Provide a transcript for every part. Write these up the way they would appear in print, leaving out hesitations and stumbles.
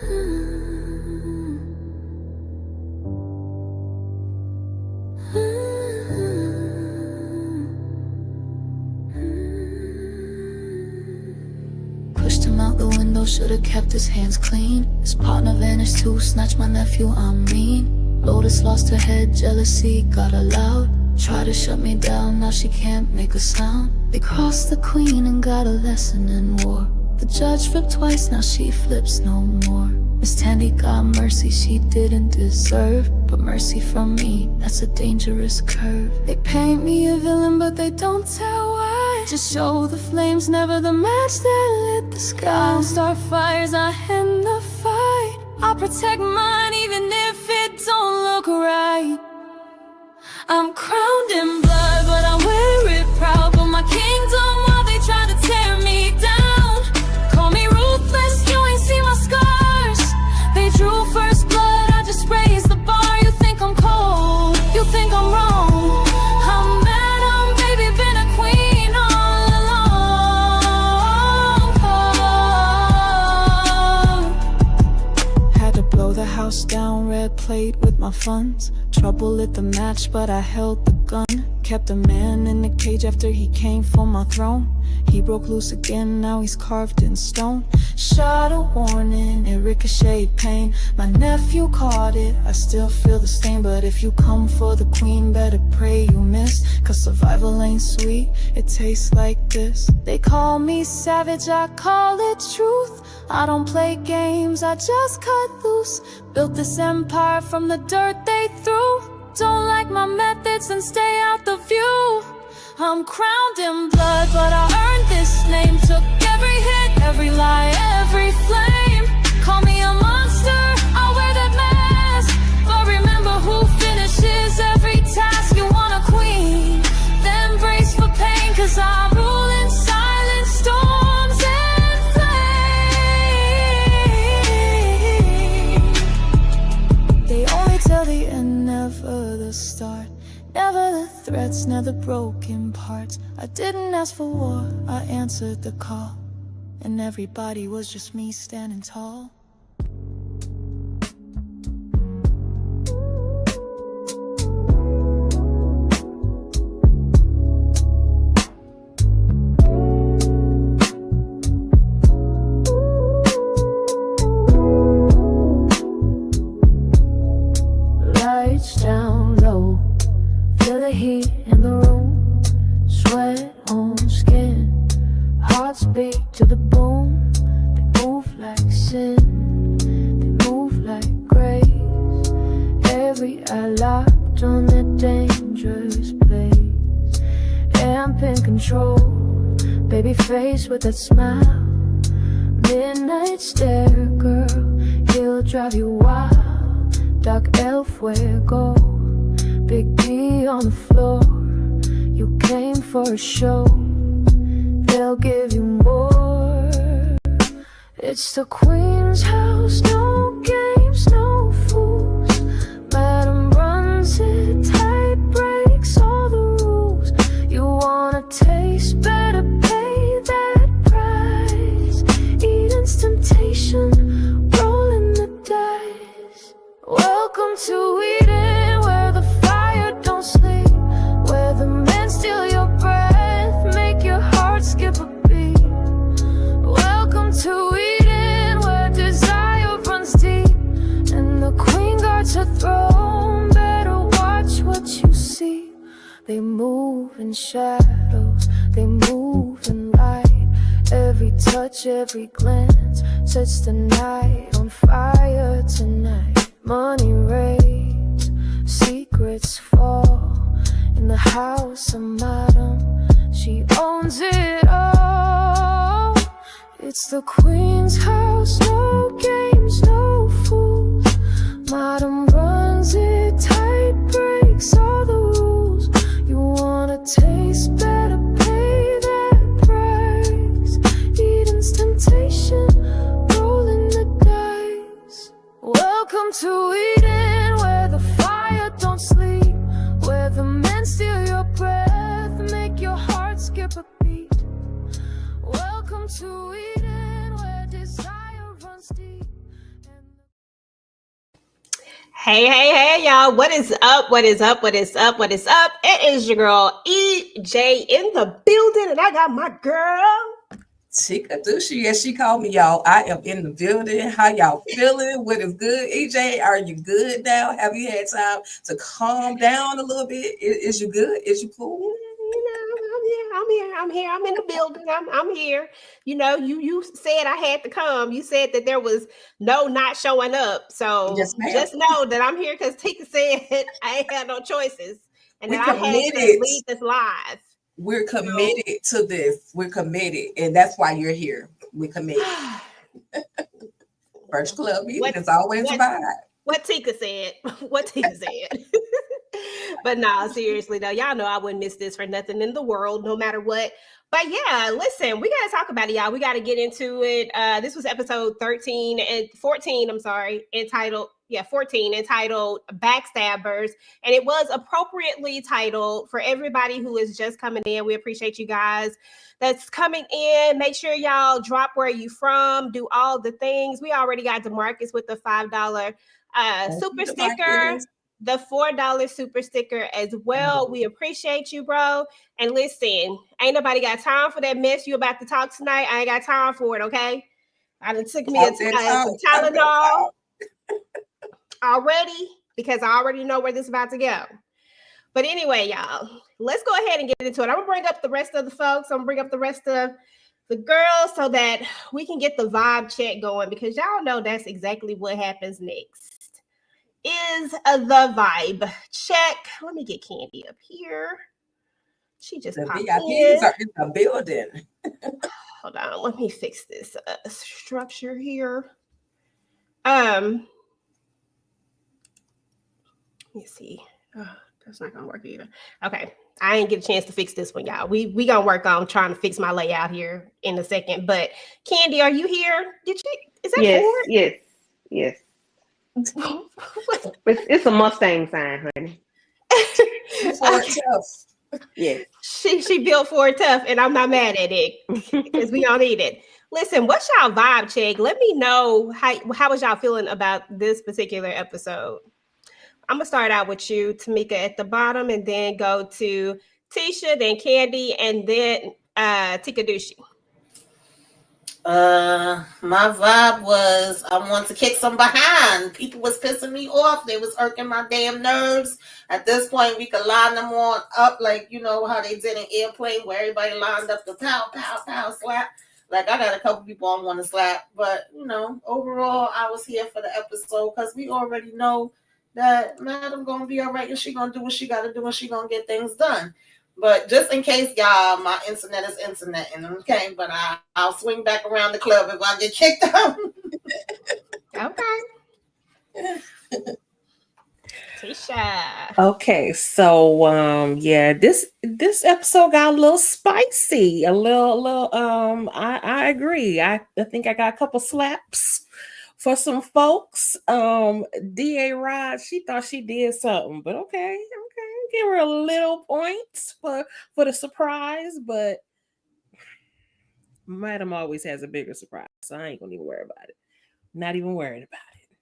Pushed him out the window, should've kept his hands clean. His partner vanished too, snatched my nephew, I'm mean. Lotus lost her head, jealousy got her loud. Tried to shut me down, now she can't make a sound. They crossed the queen and got a lesson in war. The judge flipped twice, now she flips no more. Miss Tandy got mercy she didn't deserve, but mercy from me, that's a dangerous curve. They paint me a villain but they don't tell why. Just show the flames, never the match that lit the sky. I'll start fires, I end the fight. I'll protect mine even if it don't look right. I'm crowned in blood but I wear it proud. But my kingdom while they try to tear me down. Call me ruthless, you ain't seen my scars. They drew first blood, I just raised the bar. You think I'm cold, you think I'm wrong. I'm mad, I'm baby, been a queen all along. Had to blow the house down, red plate with my funds. Trouble lit the match, but I held the gun. Kept a man in the cage after he came for my throne. He broke loose again, now he's carved in stone. Shot a warning, it ricocheted pain. My nephew caught it, I still feel the stain. But if you come for the queen, better pray you miss. Cause survival ain't sweet, it tastes like this. They call me savage, I call it truth. I don't play games, I just cut loose. Built this empire from the dirt they threw. Don't like my methods, then stay out the view. I'm crowned in blood, but I earned this name. Took every hit, every lie, every flame. Call me a monster, I wear that mask. But remember who finishes every task. You want a queen, then brace for pain. Cause I rule in silence, storms and flame. They only tell the end, never the start. Never the threats, never broken parts. I didn't ask for war, I answered the call. And everybody was just me standing tall. Lights down low, feel the heat in the room. Sweat on skin, hearts beat to the boom. They move like sin, they move like grace. Every eye locked on that dangerous place. Amp in control, baby face with that smile. Midnight stare, girl, he'll drive you wild. Dark elf, where go? Big D on the floor. You came for a show, they'll give you more. It's the queen's house, no games, no fools. Madam runs it tight, breaks all the rules. You wanna taste, better pay that price. Eden's temptation, rolling the dice. Welcome to Eden, where the fire don't sleep, where the men steal your breath, make your heart skip a beat. Welcome to Eden, where desire runs deep, and the queen guards her throne. Better watch what you see. They move in shadows, they move in light. Every touch, every glance sets the night on fire tonight. Money rains, secrets fall. In the house of Madam, she owns it all. It's the queen's house, no games, no fools. Madam runs it tight, breaks all the rules. You wanna taste, better pay that price. Eden's temptation, rolling the dice. Welcome to Eden, where the fire don't sleep, where the men steal your breath, make your heart skip a beat. Welcome to Eden, where desire runs deep. Hey, y'all. What is up? What is up? What is up? What is up? It is your girl, EJ, in the building, and I got my girl. Chikadushi, as she called me, y'all. I am in the building. How y'all feeling? What is good? EJ, are you good now? Have you had time to calm down a little bit? Is you good? Is you cool? I'm here. I'm in the building. I'm here. You said I had to come. You said that there was no not showing up. So Yes, ma'am. just know that I'm here because Tika said I ain't had no choices and We that I had to committed. lead this live. We're So committed to this. We're committed, and that's why you're here. We're committed. First club meeting what is always a what vibe. what Tika said. What Tika said. But nah, seriously though, y'all know I wouldn't miss this for nothing in the world, no matter what. But yeah, listen, we gotta talk about it, y'all. We gotta get into it. This was episode 13 and 14, I'm sorry, entitled 14, entitled Backstabbers. And it was appropriately titled for everybody who is just coming in. We appreciate you guys that's coming in. Make sure y'all drop where you from, do all the things. We already got DeMarcus with the $5 Thank you, super sticker, Demarcus. the $4 super sticker as well. We appreciate you, bro. And listen, ain't nobody got time for that mess you about to talk tonight. I ain't got time for it, okay? I done took me Talk that some talk. Talk that Tylenol talk. already because I already know where this is about to go. But anyway, y'all, let's go ahead and get into it. I'm gonna bring up the rest of the folks. I'm gonna bring up the rest of the girls so that we can get the vibe check going because y'all know that's exactly what happens next. Is the vibe check. Let me get Candy up here. She just The popped VIPs in. are in the building. Hold on, let me fix this structure here. Um, let me see. Oh, that's not gonna work either. Okay, I didn't get a chance to fix this one, y'all. We gonna work on trying to fix my layout here in a second. But Candy, are you here? Did you? Is that Yes, Ford? yes, yes. It's a Mustang sign, honey. Before Okay. tough. Yes. She built Ford tough, and I'm not mad at it because we all need it. Listen, what's y'all vibe check? Let me know how was y'all feeling about this particular episode. I'm gonna start out with you, Tamika, at the bottom, and then go to Tisha, then Candy, and then Tikadushi. My vibe was I want to kick some behind. People was pissing me off. They was irking my damn nerves. At this point, we could line them on up like you know how they did in Airplane, where everybody lined up the pow, pow, pow, slap. Like I got a couple people I want to slap, but you know, overall, I was here for the episode because we already know that Madam gonna be all right and she gonna do what she gotta do and she gonna get things done. But just in case, y'all, my internet is internet, and okay, but I'll swing back around the club if I get kicked out. Okay. Tisha. Okay, so yeah, this episode got a little spicy, a little I agree. I think I got a couple slaps for some folks. DA Rod, she thought she did something, but okay, give her a little points for the surprise, but Madam always has a bigger surprise, so I ain't gonna even worry about it. Not even worried about it.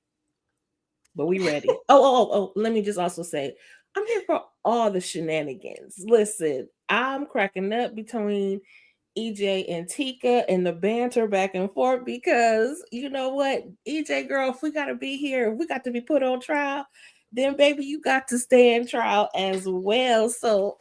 But we ready. Oh, let me just also say, I'm here for all the shenanigans. Listen, I'm cracking up between EJ and Tika and the banter back and forth because you know what, EJ girl, if we gotta be here, if we got to be put on trial, then baby, you got to stay in trial as well. So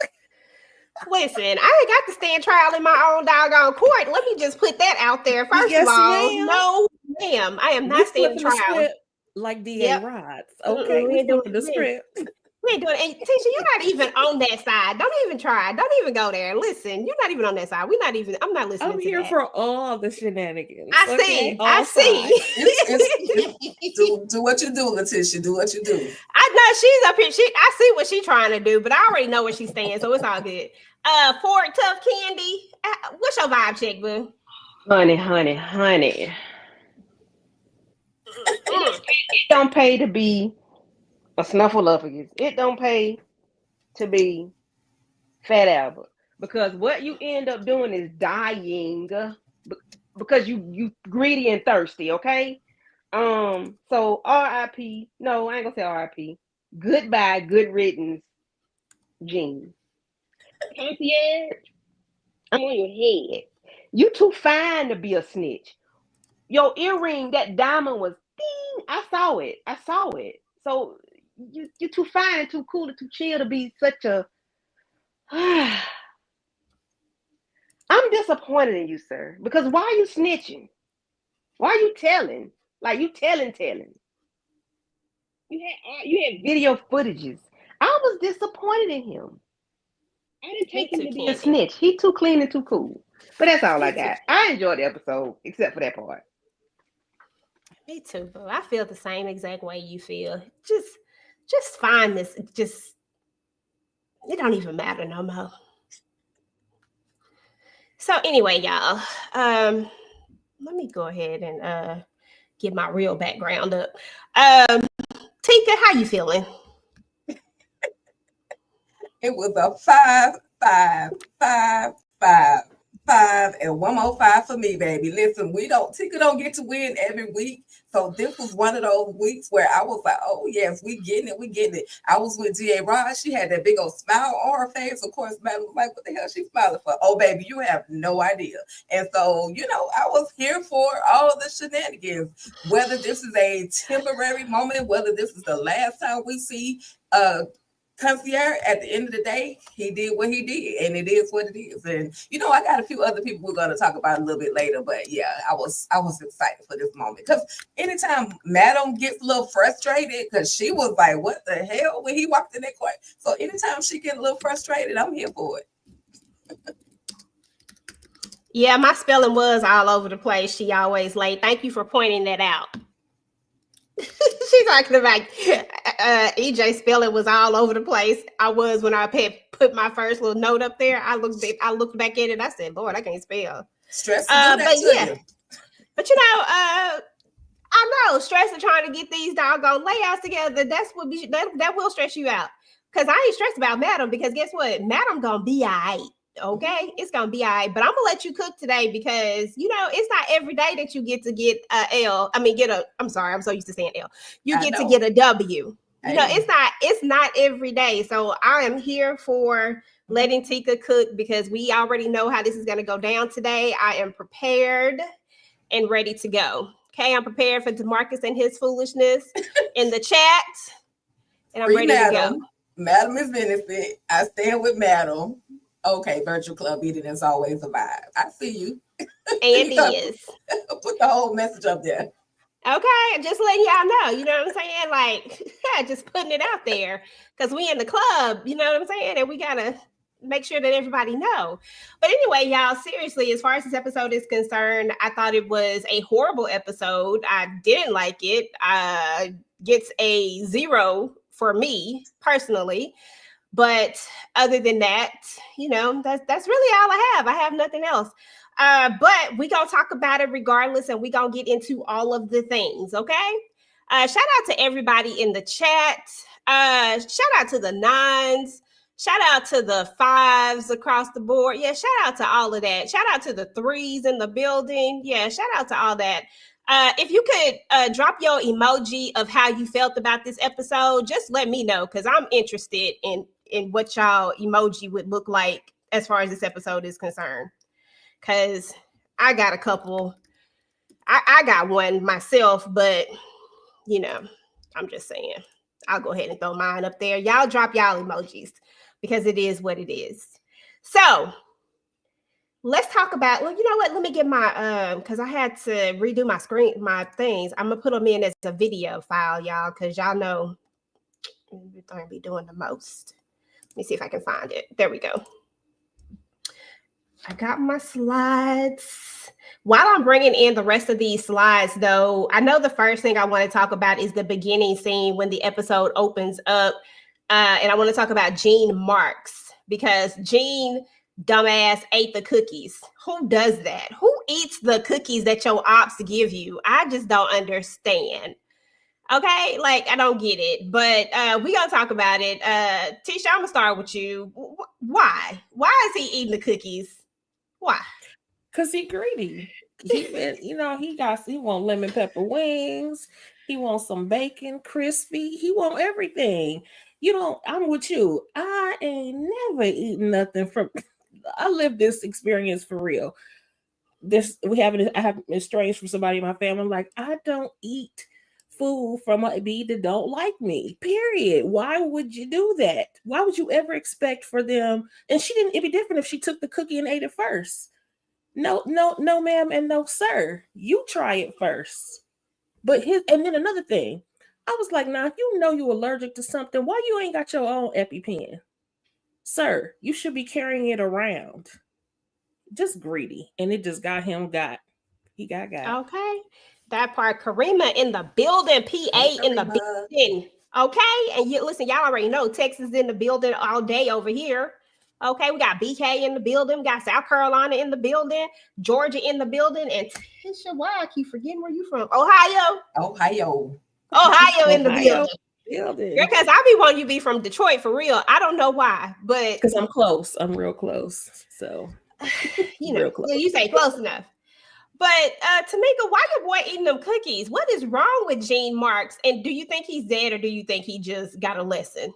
Listen, I ain't got to stand trial in my own doggone court. Let me just put that out there. First of yes, all, ma'am. no, ma'am, I am We not standing flipping the trial. script like DA Yep. Rods. Okay, We we ain't doing flipping the it. script. We ain't doing it. And Tisha, you're not even on that side. Don't even try. Don't even go there. Listen, you're not even on that side. We're not even, I'm not I'm listening to here that. for all the shenanigans. I Okay, see. I all see. sides. Do what you do, Letitia. Do what you do. I know she's up here. I see what she's trying to do, but I already know where she's staying, so it's all good. Ford Tough Candy. What's your vibe check, boo? Honey. Mm. It don't pay to be a snuffleupagus. It don't pay to be Fat Albert because what you end up doing is dying because you greedy and thirsty. Okay, So R.I.P. No, I ain't gonna say R.I.P. Goodbye, good riddance, Gene. Concierge, I'm on your head. You too fine to be a snitch. Your earring, that diamond was ding. I saw it. I saw it. So you too fine and too cool and too chill to be such a. I'm disappointed in you, sir. Because why are you snitching? Why are you telling? Like you telling. You had video footages. I was disappointed in him. I didn't Me take him too, to be a Candy. snitch. He too clean and too cool. But that's all I Me too. got. I enjoyed the episode, except for that part. Me too, boo. I feel the same exact way you feel. Just find this. Just it don't even matter no more. So anyway, y'all, let me go ahead and get my real background up. Tika, how you feeling? It was a 5, 5, 5, 5, 5, and one more 5 for me, baby. Listen, Tika don't get to win every week. So this was one of those weeks where I was like, oh yes, we getting it. I was with G.A. Rod. She had that big old smile on her face. Of course, man was like, what the hell she smiling for? Oh, baby, you have no idea. And so, I was here for all the shenanigans. Whether this is a temporary moment, whether this is the last time we see Concierge, at the end of the day, he did what he did, and it is what it is. And I got a few other people we're going to talk about a little bit later, but yeah, I was excited for this moment because anytime Madam gets a little frustrated, because she was like, "What the hell?" when he walked in that court. So anytime she get a little frustrated, I'm here for it. Yeah, my spelling was all over the place. She always late. Thank you for pointing that out. She's talking about EJ spelling was all over the place. I was when I put my first little note up there. I looked back at it. I said, "Lord, I can't spell." Stress to do that but to yeah, you. but I know stress of trying to get these doggone layouts together. That's what that will stress you out. Because I ain't stressed about Madam because guess what? Madam gonna be all right. Okay, it's gonna be all right. But I'm gonna let you cook today because it's not every day that you get to get a L. I mean, I'm sorry, I'm so used to saying L. You get to get a W. It's not every day. So I am here for letting Tika cook because we already know how this is gonna go down today. I am prepared and ready to go. Okay, I'm prepared for DeMarcus and his foolishness in the chat, and I'm ready to go. Madam is innocent. I stand with Madam. Okay, virtual club meeting is always a vibe. I see you. And is. Put the whole message up there. Okay, just letting y'all know, you know what I'm saying? Like, just putting it out there because we in the club, you know what I'm saying? And we gotta make sure that everybody know. But anyway, y'all, seriously, as far as this episode is concerned, I thought it was a horrible episode. I didn't like it. Gets a 0 for me personally. But other than that, that's really all I have. I have nothing else. But we gonna talk about it regardless, and we gonna get into all of the things, okay? Shout out to everybody in the chat. Shout out to the 9s. Shout out to the 5s across the board. Yeah, shout out to all of that. Shout out to the 3s in the building. Yeah, shout out to all that. If you could drop your emoji of how you felt about this episode, just let me know because I'm interested in what y'all emoji would look like as far as this episode is concerned. Because I got a couple. I got one myself, but I'm just saying. I'll go ahead and throw mine up there. Y'all drop y'all emojis because it is what it is. So let's talk about, well, you know what? Let me get my, because I had to redo my things. I'm going to put them in as a video file, y'all, because y'all know everything be doing the most. Let me see if I can find it. There we go. I got my slides. While I'm bringing in the rest of these slides, though, I know the first thing I want to talk about is the beginning scene when the episode opens up. And I want to talk about Gene Marks because Gene, dumbass, ate the cookies. Who does that? Who eats the cookies that your ops give you? I just don't understand. Okay, like I don't get it, but we gonna talk about it. Tisha, I'm gonna start with you. Why? Why is he eating the cookies? Why? Because he greedy. he been, he want lemon pepper wings. He wants some bacon, crispy. He want everything. I'm with you. I ain't never eaten nothing from. I lived this experience for real. I have estranged from somebody in my family. I'm like, I don't eat food from a B that don't like me. Period. Why would you do that? Why would you ever expect for them? And she didn't. It'd be different if she took the cookie and ate it first. No, no, no, ma'am, and no, sir. You try it first. And then another thing, I was like, now, if you know you're allergic to something, why you ain't got your own EpiPen? Sir, you should be carrying it around. Just greedy. And it just he got. Okay. That part. Karima in the building, PA in the building. Okay. And listen, y'all already know Texas in the building all day over here. Okay, we got BK in the building. We got South Carolina in the building. Georgia in the building. And Tisha, why I keep forgetting where you from? Ohio in the building. Because I be wanting you to be from Detroit for real. I don't know why, but because I'm close. I'm real close. So real close. You say close enough. But Tamika, why your boy eating them cookies? What is wrong with Gene Marks? And do you think he's dead, or do you think he just got a lesson?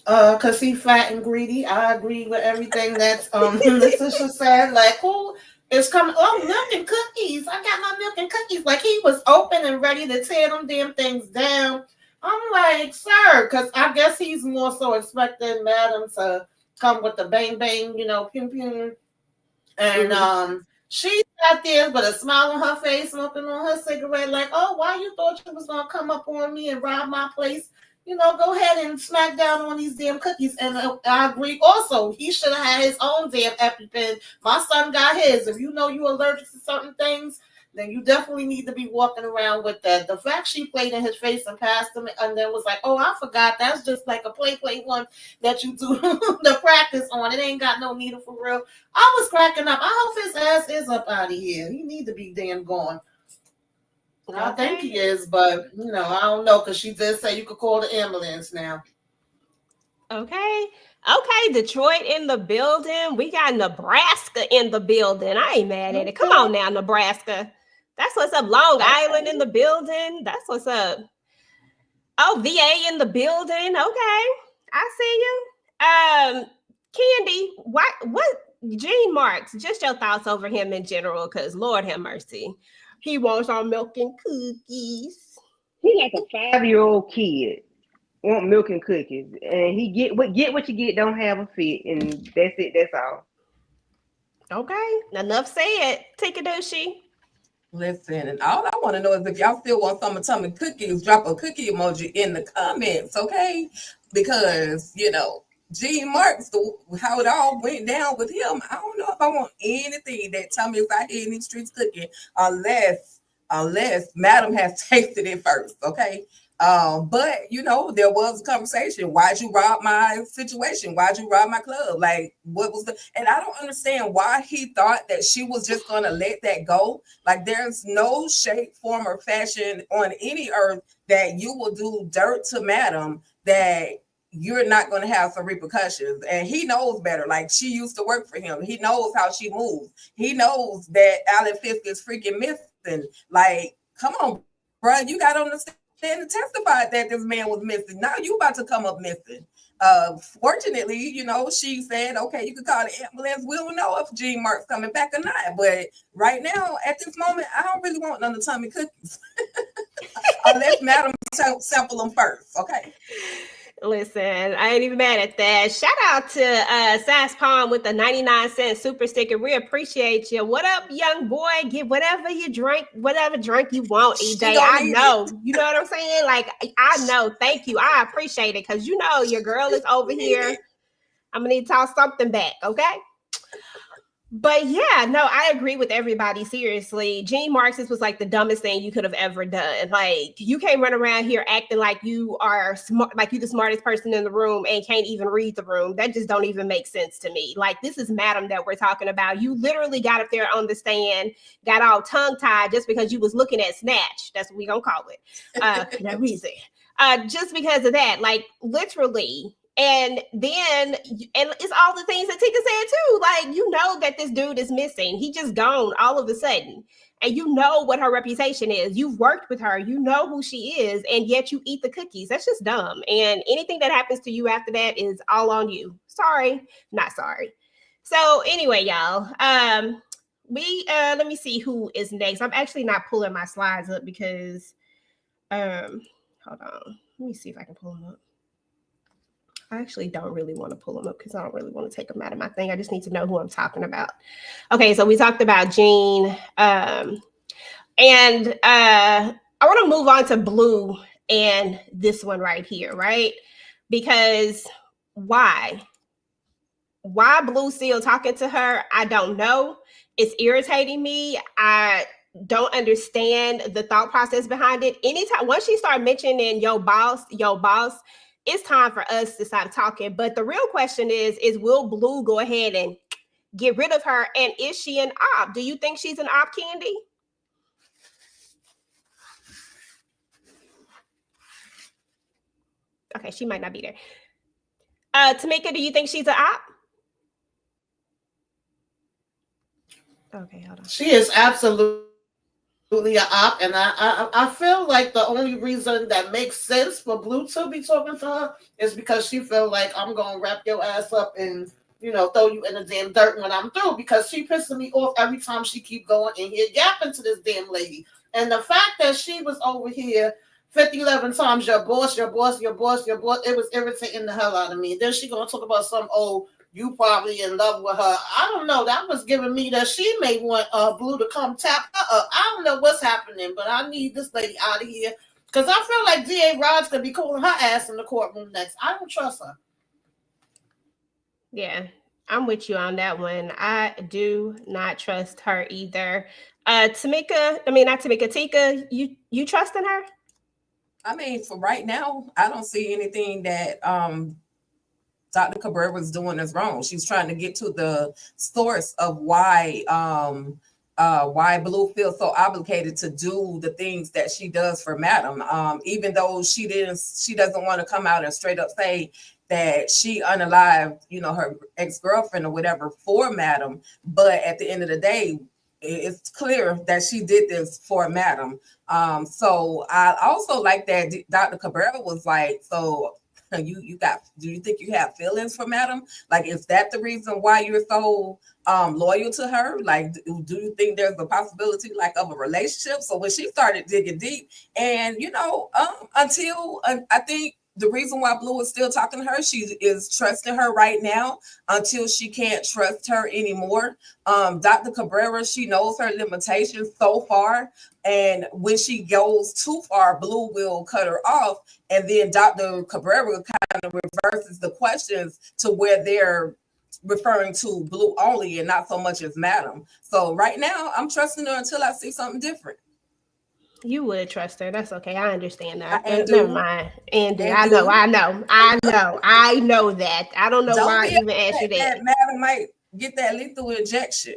Cause he's fat and greedy. I agree with everything that's Letitia said. Like, who is coming? Oh, milk and cookies. I got my milk and cookies. Like, he was open and ready to tear them damn things down. I'm like, sir, because I guess he's more so expecting Madam to come with the bang bang, pim pim. And she sat there with a smile on her face, smoking on her cigarette, like, oh, why you thought you was gonna come up on me and rob my place? Go ahead and smack down on these damn cookies. And I agree also, he should have had his own damn EpiPen. My son got his. If you know you're allergic to certain things, then you definitely need to be walking around with that. The fact she played in his face and passed him and then was like, oh, I forgot. That's just like a play one that you do the practice on. It ain't got no needle for real. I was cracking up. I hope his ass is up out of here. He need to be damn gone. Okay. I think he is, but I don't know, because she did say you could call the ambulance now. Okay, Detroit in the building. We got Nebraska in the building. I ain't mad at it. Come on now, Nebraska. That's what's up. Long Island in the building. That's what's up. Oh, VA in the building. Okay, I see you. Candy, what Gene Marks, just your thoughts over him in general, because Lord have mercy. He wants our milk and cookies. He like a 5-year-old kid. Want milk and cookies. And he get what you get, don't have a fit. And that's it. That's all. Okay. Enough said. Take a douchey. Listen, and all I want to know is if y'all still want some of Tummy cookies, drop a cookie emoji in the comments, okay? Because, Gene Marks, how it all went down with him, I don't know if I want anything that Tommy is out here in these streets cooking unless Madam has tasted it first, okay? But there was a conversation. Why'd you rob my situation? Why'd you rob my club? Like, what was and I don't understand why he thought that she was just gonna let that go. Like, there's no shape, form, or fashion on any earth that you will do dirt to Madam that you're not going to have some repercussions. And he knows better. Like, she used to work for him. He knows how she moves. He knows that Alan Fisk is freaking missing. Like, come on, bro. You got to understand and testify that this man was missing. Now you about to come up missing. Fortunately, she said, okay, you could call the ambulance. We don't know if Gene Mark's coming back or not. But right now, at this moment, I don't really want none of Tommy cookies. Unless Madam sample them first, okay? Listen, I ain't even mad at that. Shout out to Sass Palm with the 99-cent super sticker. We appreciate you. What up, young boy? Get whatever you drink, whatever drink you want, EJ. I know. You know what I'm saying? Like, I know. Thank you. I appreciate it, because your girl is over here. I'm going to need to toss something back, okay? But yeah, no, I agree with everybody. Seriously, Gene Marks, this was like the dumbest thing you could have ever done. Like, you can't run around here acting like you are smart, like you the smartest person in the room and can't even read the room. That just don't even make sense to me. Like, this is Madam that we're talking about. You literally got up there on the stand, got all tongue tied just because you was looking at Snatch. That's what we gonna call it. For that reason. Just because of that, like, literally, And then, and it's all the things that Tika said too. Like, you know that this dude is missing. He just gone all of a sudden. And you know what her reputation is. You've worked with her. You know who she is. And yet you eat the cookies. That's just dumb. And anything that happens to you after that is all on you. Sorry. Not sorry. So anyway, y'all, let me see who is next. I'm actually not pulling my slides up because, hold on. Let me see if I can pull them up. I actually don't really want to pull them up because I don't really want to take them out of my thing. I just need to know who I'm talking about. Okay, so we talked about Jean. And I want to move on to Blue and this one right here, right? Because why? Why Blue still talking to her? I don't know. It's irritating me. I don't understand the thought process behind it. Anytime, once she start mentioning your boss, it's time for us to stop talking. But the real question is will Blue go ahead and get rid of her? And is she an op? Do you think she's an op, Candy? Okay, she might not be there. Tamika, do you think she's an op? Okay, hold on. She is absolutely an op, and I feel like the only reason that makes sense for Blue to be talking to her is because she feel like I'm gonna wrap your ass up and throw you in the damn dirt when I'm through, because she pissing me off every time she keep going in here yapping to this damn lady. And the fact that she was over here 11 times your boss, it was irritating the hell out of me. And then she gonna talk about some you probably in love with her. I don't know. That was giving me that she may want Blue to come tap her up. I don't know what's happening, but I need this lady out of here because I feel like D.A. Rod's gonna be calling her ass in the courtroom next. I don't trust her. Yeah, I'm with you on that one. I do not trust her either. Tamika, I mean not Tamika, Tika, you trusting her? I mean, for right now, I don't see anything that Dr. Cabrera was doing is wrong. She's trying to get to the source of why Blue feels so obligated to do the things that she does for Madam. Even though she doesn't want to come out and straight up say that she unalived, her ex-girlfriend or whatever for Madam. But at the end of the day, it's clear that she did this for Madam. So I also like that Dr. Cabrera was like, so do you think you have feelings for Madam? Like, is that the reason why you're so loyal to her? Like, do you think there's a possibility like of a relationship? So when she started digging deep, and until I think the reason why Blue is still talking to her, she is trusting her right now until she can't trust her anymore. Dr. Cabrera, she knows her limitations so far. And when she goes too far, Blue will cut her off. And then Dr. Cabrera kind of reverses the questions to where they're referring to Blue only and not so much as Madam. So right now, I'm trusting her until I see something different. You would trust her. That's okay. I understand that. Never mind. Andy, I know that. I don't know why I even asked you that. Madam might get that lethal injection.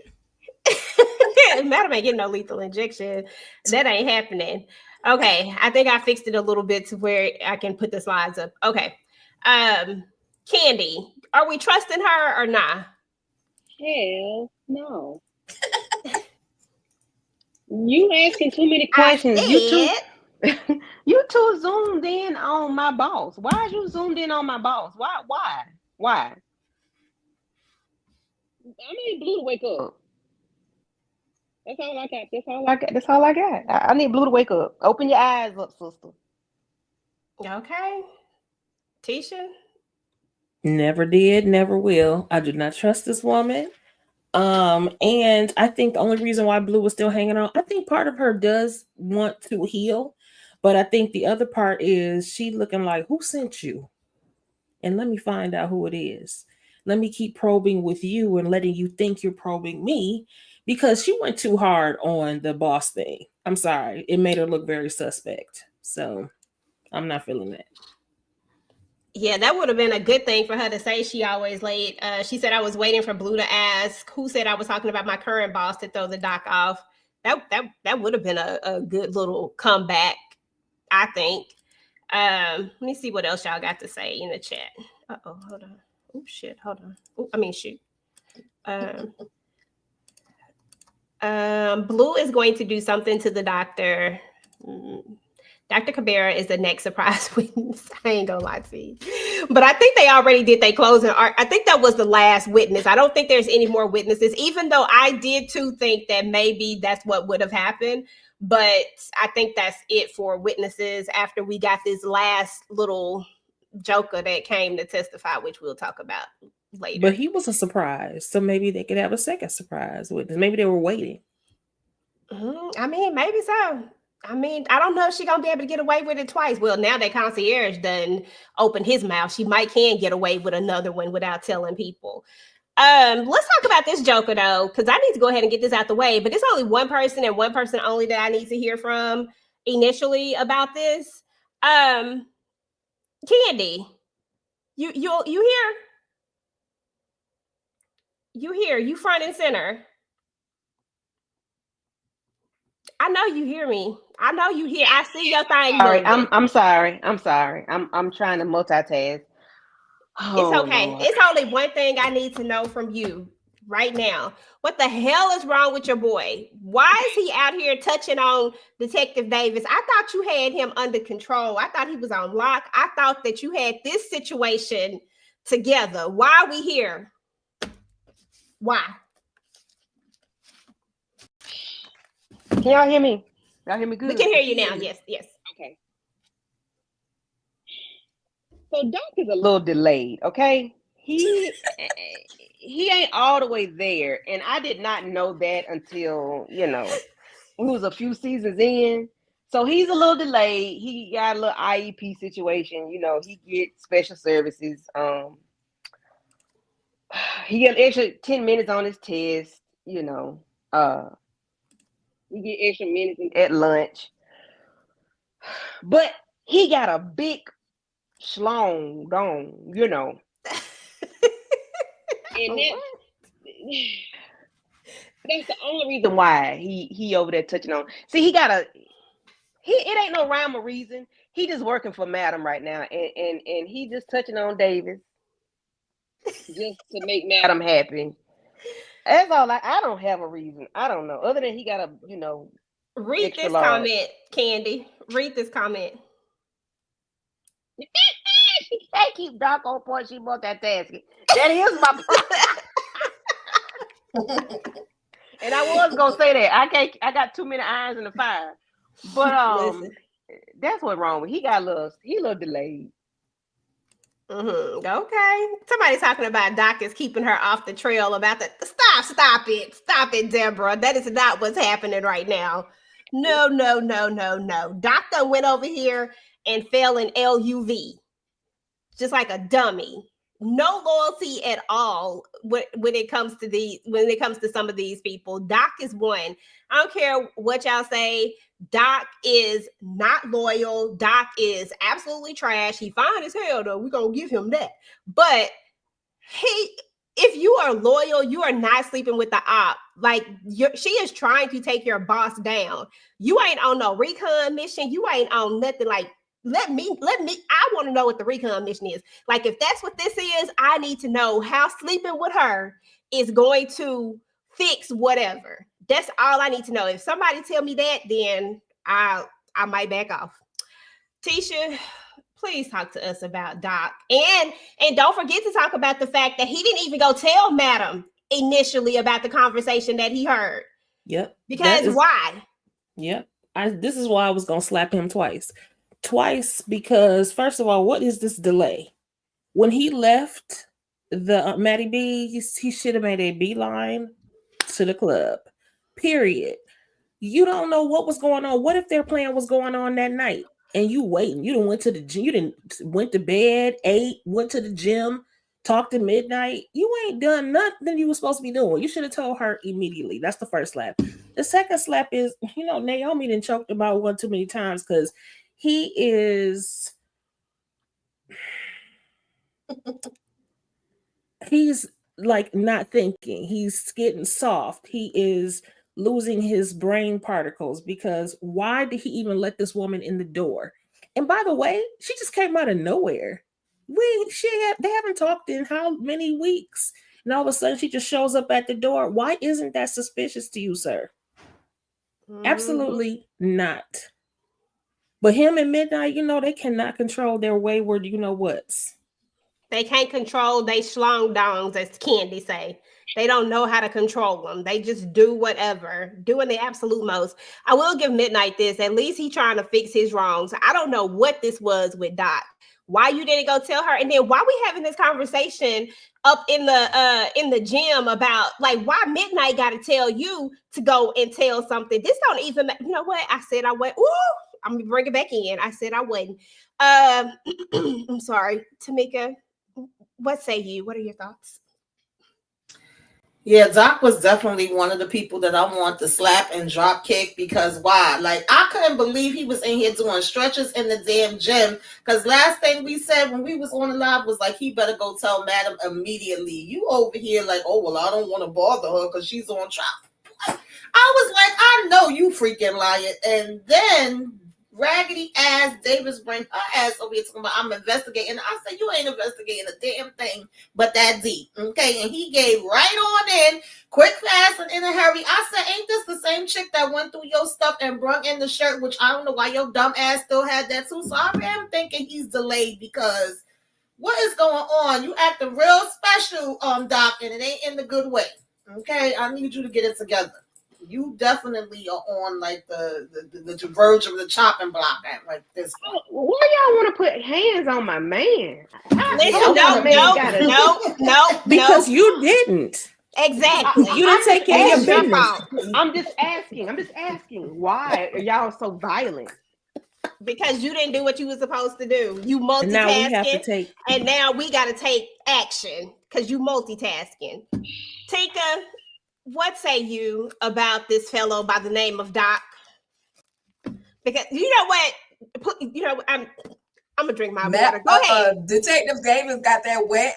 Madam ain't getting no lethal injection. That ain't happening. Okay. I think I fixed it a little bit to where I can put the slides up. Okay. Candy, are we trusting her or not? Hell no. You asking too many questions. You too zoomed in on my boss. Why is you zoomed in on my boss? Why? I need Blue to wake up. That's all I got. I need Blue to wake up. Open your eyes up, sister. Okay. Tisha? Never did, never will. I do not trust this woman. And I think the only reason why Blue was still hanging on, I think part of her does want to heal, but I think the other part is she looking like, who sent you? And let me find out who it is. Let me keep probing with you and letting you think you're probing me, because she went too hard on the boss thing. I'm sorry. It made her look very suspect. So I'm not feeling that. Yeah, that would have been a good thing for her to say. She always late. She said, I was waiting for Blue to ask who said I was talking about my current boss to throw the doc off. That would have been a good little comeback, I think. Let me see what else y'all got to say in the chat. Uh-oh, hold on. Oh shit, hold on. Oh, I mean shoot. Um, Blue is going to do something to the doctor. Dr. Cabrera is the next surprise witness. I ain't gonna lie to you. But I think they already did their closing art. I think that was the last witness. I don't think there's any more witnesses, even though I did too think that maybe that's what would have happened. But I think that's it for witnesses after we got this last little joker that came to testify, which we'll talk about later. But he was a surprise. So maybe they could have a second surprise witness. Maybe they were waiting. I mean, maybe so. I mean, I don't know if she's gonna be able to get away with it twice. Well, now that Concierge done opened his mouth, she might can get away with another one without telling people. Let's talk about this Joker though, because I need to go ahead and get this out the way. But there's only one person and one person only that I need to hear from initially about this. Candy, you here? You here? You front and center. I know you hear me. I know you hear. I see your thing. All right, moving. I'm sorry. I'm sorry. I'm trying to multitask. Oh, It's okay. Lord. It's only one thing I need to know from you right now. What the hell is wrong with your boy? Why is he out here touching on Detective Davis? I thought you had him under control. I thought he was on lock. I thought that you had this situation together. Why are we here? Why? Can y'all hear me? Y'all hear me good? We can hear you now. Yes, yes. Okay. So Doc is a little delayed, okay? He ain't all the way there, and I did not know that until it was a few seasons in. So he's a little delayed. He got a little IEP situation. He gets special services. He got extra 10 minutes on his test. He get extra minutes at lunch, but he got a big schlong dong, and that's the only reason why he over there touching on. See, it ain't no rhyme or reason. He just working for Madam right now, and he just touching on Davis just to make Madam happy. That's all. I don't have a reason. I don't know, other than he got a read extra this large. comment, Candy. Read this comment. She can't keep Doc on point. She multitasking. That is my problem. And I was gonna say that I got too many irons in the fire. But that's what's wrong with. He a little delayed. Okay. Somebody's talking about Doc is keeping her off the trail about the stop it, Deborah. That is not what's happening right now. No. Doc done went over here and fell in LUV. Just like a dummy. No loyalty at all when it comes to some of these people. Doc is one. I don't care what y'all say. Doc is not loyal. Doc is absolutely trash. He fine as hell though. We're gonna give him that. But if you are loyal, you are not sleeping with the op. Like she is trying to take your boss down. You ain't on no recon mission. You ain't on nothing. Like let me. I want to know what the recon mission is. Like if that's what this is, I need to know how sleeping with her is going to fix whatever. That's all I need to know. If somebody tell me that, then I might back off. Tisha, please talk to us about Doc. And don't forget to talk about the fact that he didn't even go tell Madam initially about the conversation that he heard. Yep. Because why? Yep. This is why I was going to slap him twice. Because, first of all, what is this delay? When he left the Maddie B, he should have made a beeline to the club. Period. You don't know what was going on. What if their plan was going on that night and you waiting? You didn't went to the gym. You didn't went to bed, ate, went to the gym, talked to midnight. You ain't done nothing you were supposed to be doing. You should have told her immediately. That's the first slap. The second slap is, Naomi didn't choke about one too many times because he is. He's like not thinking. He's getting soft. He is losing his brain particles because why did he even let this woman in the door? And by the way, she just came out of nowhere. They haven't talked in how many weeks, and all of a sudden she just shows up at the door. Why isn't that suspicious to you, sir? Absolutely not. But him and Midnight, they cannot control their wayward, what's. They can't control they schlong dongs, as Candy say. They don't know how to control them. They just do whatever, doing the absolute most. I will give Midnight this. At least he's trying to fix his wrongs. I don't know what this was with Doc. Why you didn't go tell her? And then why we having this conversation up in the gym about like why Midnight got to tell you to go and tell something? This don't even. You know what? I said I went. Ooh, I'm gonna bring it back in. I said I wouldn't. I'm sorry, Tamika. What say you? What are your thoughts? Yeah, Doc was definitely one of the people that I want to slap and drop kick because why? Like, I couldn't believe he was in here doing stretches in the damn gym. Because last thing we said when we was on the live was like, he better go tell Madam immediately. You over here like, oh, well, I don't want to bother her because she's on trial. I was like, I know you freaking lying. And then raggedy ass Davis bring her ass over here talking about I'm investigating. I said, you ain't investigating a damn thing but that deep. Okay. And he gave right on in, quick, fast, and in a hurry. I said, ain't this the same chick that went through your stuff and brung in the shirt, which I don't know why your dumb ass still had that too. So I am thinking he's delayed because what is going on? You acting real special, Doc, and it ain't in the good way. Okay. I need you to get it together. You definitely are on like the verge of the chopping block at like this point. Why y'all want to put hands on my man? Listen, no, because you didn't. Exactly. You didn't take care of your business. I'm just asking. Why are y'all so violent? Because you didn't do what you were supposed to do. You multitasking. Now we have to take. And now we got to take action because you multitasking. Tinka, what say you about this fellow by the name of Doc? Because you know what, I'm gonna drink my water. Go ahead. Detective Davis got that what,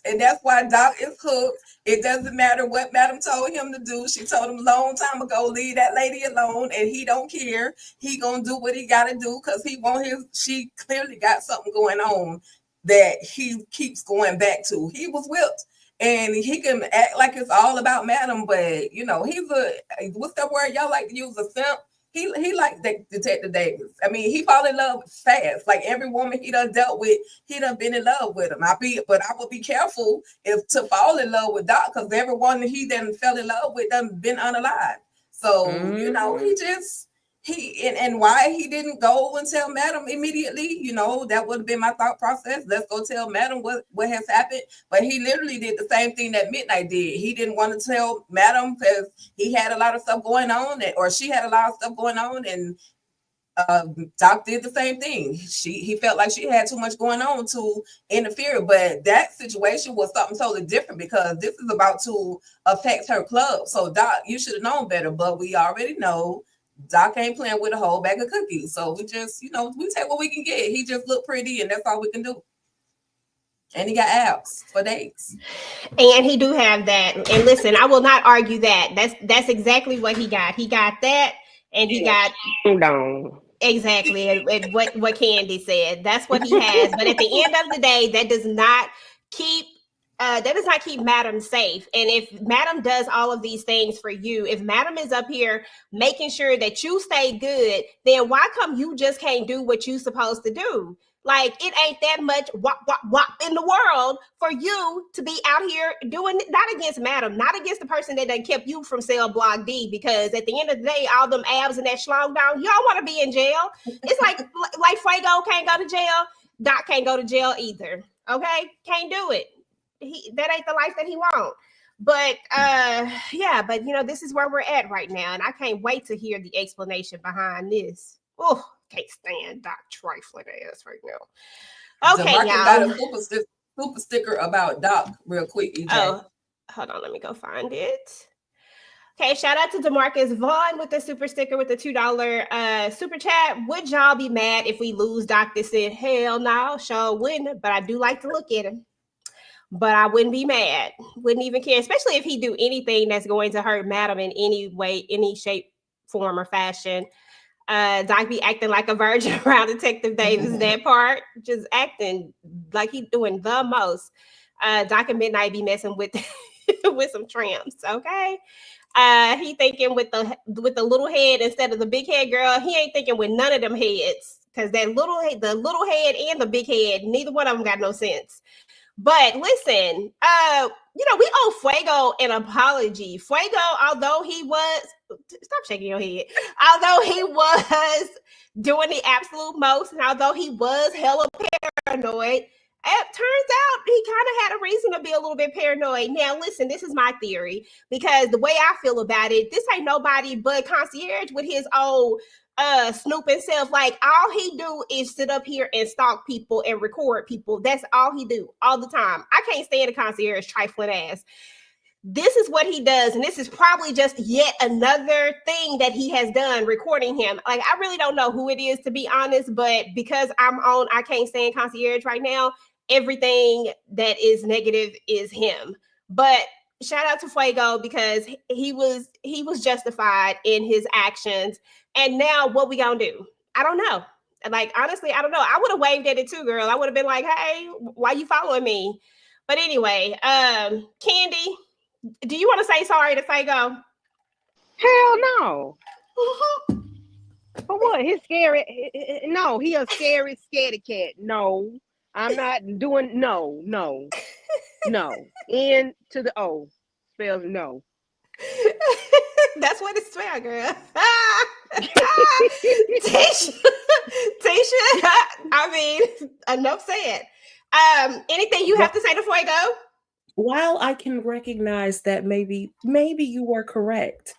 and that's why Doc is hooked. It doesn't matter what Madam told him to do. She told him a long time ago, leave that lady alone, and he don't care. He gonna do what he gotta do because he want his. She clearly got something going on that he keeps going back to. He was whipped. And he can act like it's all about Madam, but he's what's that word y'all like to use, a simp? He like that Detective Davis. I mean, he fall in love fast. Like every woman he done dealt with, he done been in love with him. But I would be careful if to fall in love with Doc, because everyone that he done fell in love with done been unalive. So and why he didn't go and tell Madam immediately, that would have been my thought process. Let's go tell Madam what has happened. But he literally did the same thing that Midnight did. He didn't want to tell Madam because he had a lot of stuff going on, or she had a lot of stuff going on, and Doc did the same thing. He felt like she had too much going on to interfere, but that situation was something totally different because this is about to affect her club. So Doc, you should have known better, but we already know Doc ain't playing with a whole bag of cookies. So we just, we take what we can get. He just looked pretty and that's all we can do. And he got abs for days. And he do have that. And listen, I will not argue that. That's exactly what he got. He got that, and he got exactly and what Candy said. That's what he has. But at the end of the day, that does not keep Madam safe. And if Madam does all of these things for you, if Madam is up here making sure that you stay good, then why come you just can't do what you supposed to do? Like, it ain't that much wop in the world for you to be out here doing it, not against Madam, not against the person that done kept you from cell block D, because at the end of the day, all them abs and that schlong down, y'all want to be in jail. It's like Fuego can't go to jail, Doc can't go to jail either. Okay? Can't do it. That ain't the life that he want. But this is where we're at right now, and I can't wait to hear the explanation behind this. Oh, can't stand Doc trifling ass right now. Okay, y'all. Got a super sticker about Doc real quick. EJ. Oh, hold on, let me go find it. Okay, shout out to DeMarcus Vaughn with the super sticker with the $2 super chat. Would y'all be mad if we lose Doc this year? Hell no, sure wouldn't, but I do like to look at him. But I wouldn't be mad. Wouldn't even care, especially if he do anything that's going to hurt Madam in any way, any shape, form, or fashion. Doc be acting like a virgin around Detective Davis. That part, just acting like he doing the most. Doc and Midnight be messing with with some tramps. Okay. He thinking with the little head instead of the big head, girl. He ain't thinking with none of them heads, because the little head and the big head, neither one of them got no sense. But listen, we owe Fuego an apology. Fuego, although he was, stop shaking your head, although he was doing the absolute most, and although he was hella paranoid, it turns out he kind of had a reason to be a little bit paranoid. Now, listen, this is my theory, because the way I feel about it, this ain't nobody but Concierge with his old snooping self. Like, all he do is sit up here and stalk people and record people. That's all he do all the time. I can't stand a Concierge trifling ass. This is what he does, and this is probably just yet another thing that he has done, recording him. Like, I really don't know who it is, to be honest, but because I'm on I Can't Stand Concierge right now, everything that is negative is him. But shout out to Fuego, because he was justified in his actions. And now what we gonna do? I don't know. Like, honestly, I don't know. I would have waved at it too, girl. I would have been like, hey, why you following me? But anyway, Candy, do you want to say sorry to Fuego? Hell no. For what? He's scary. No, he a scary, scaredy cat. No, I'm not doing. No. N to the O spells no. That's what it spelled, girl. Tisha, I mean, enough said. Anything you have to say to Fuego? While I can recognize that maybe you were correct,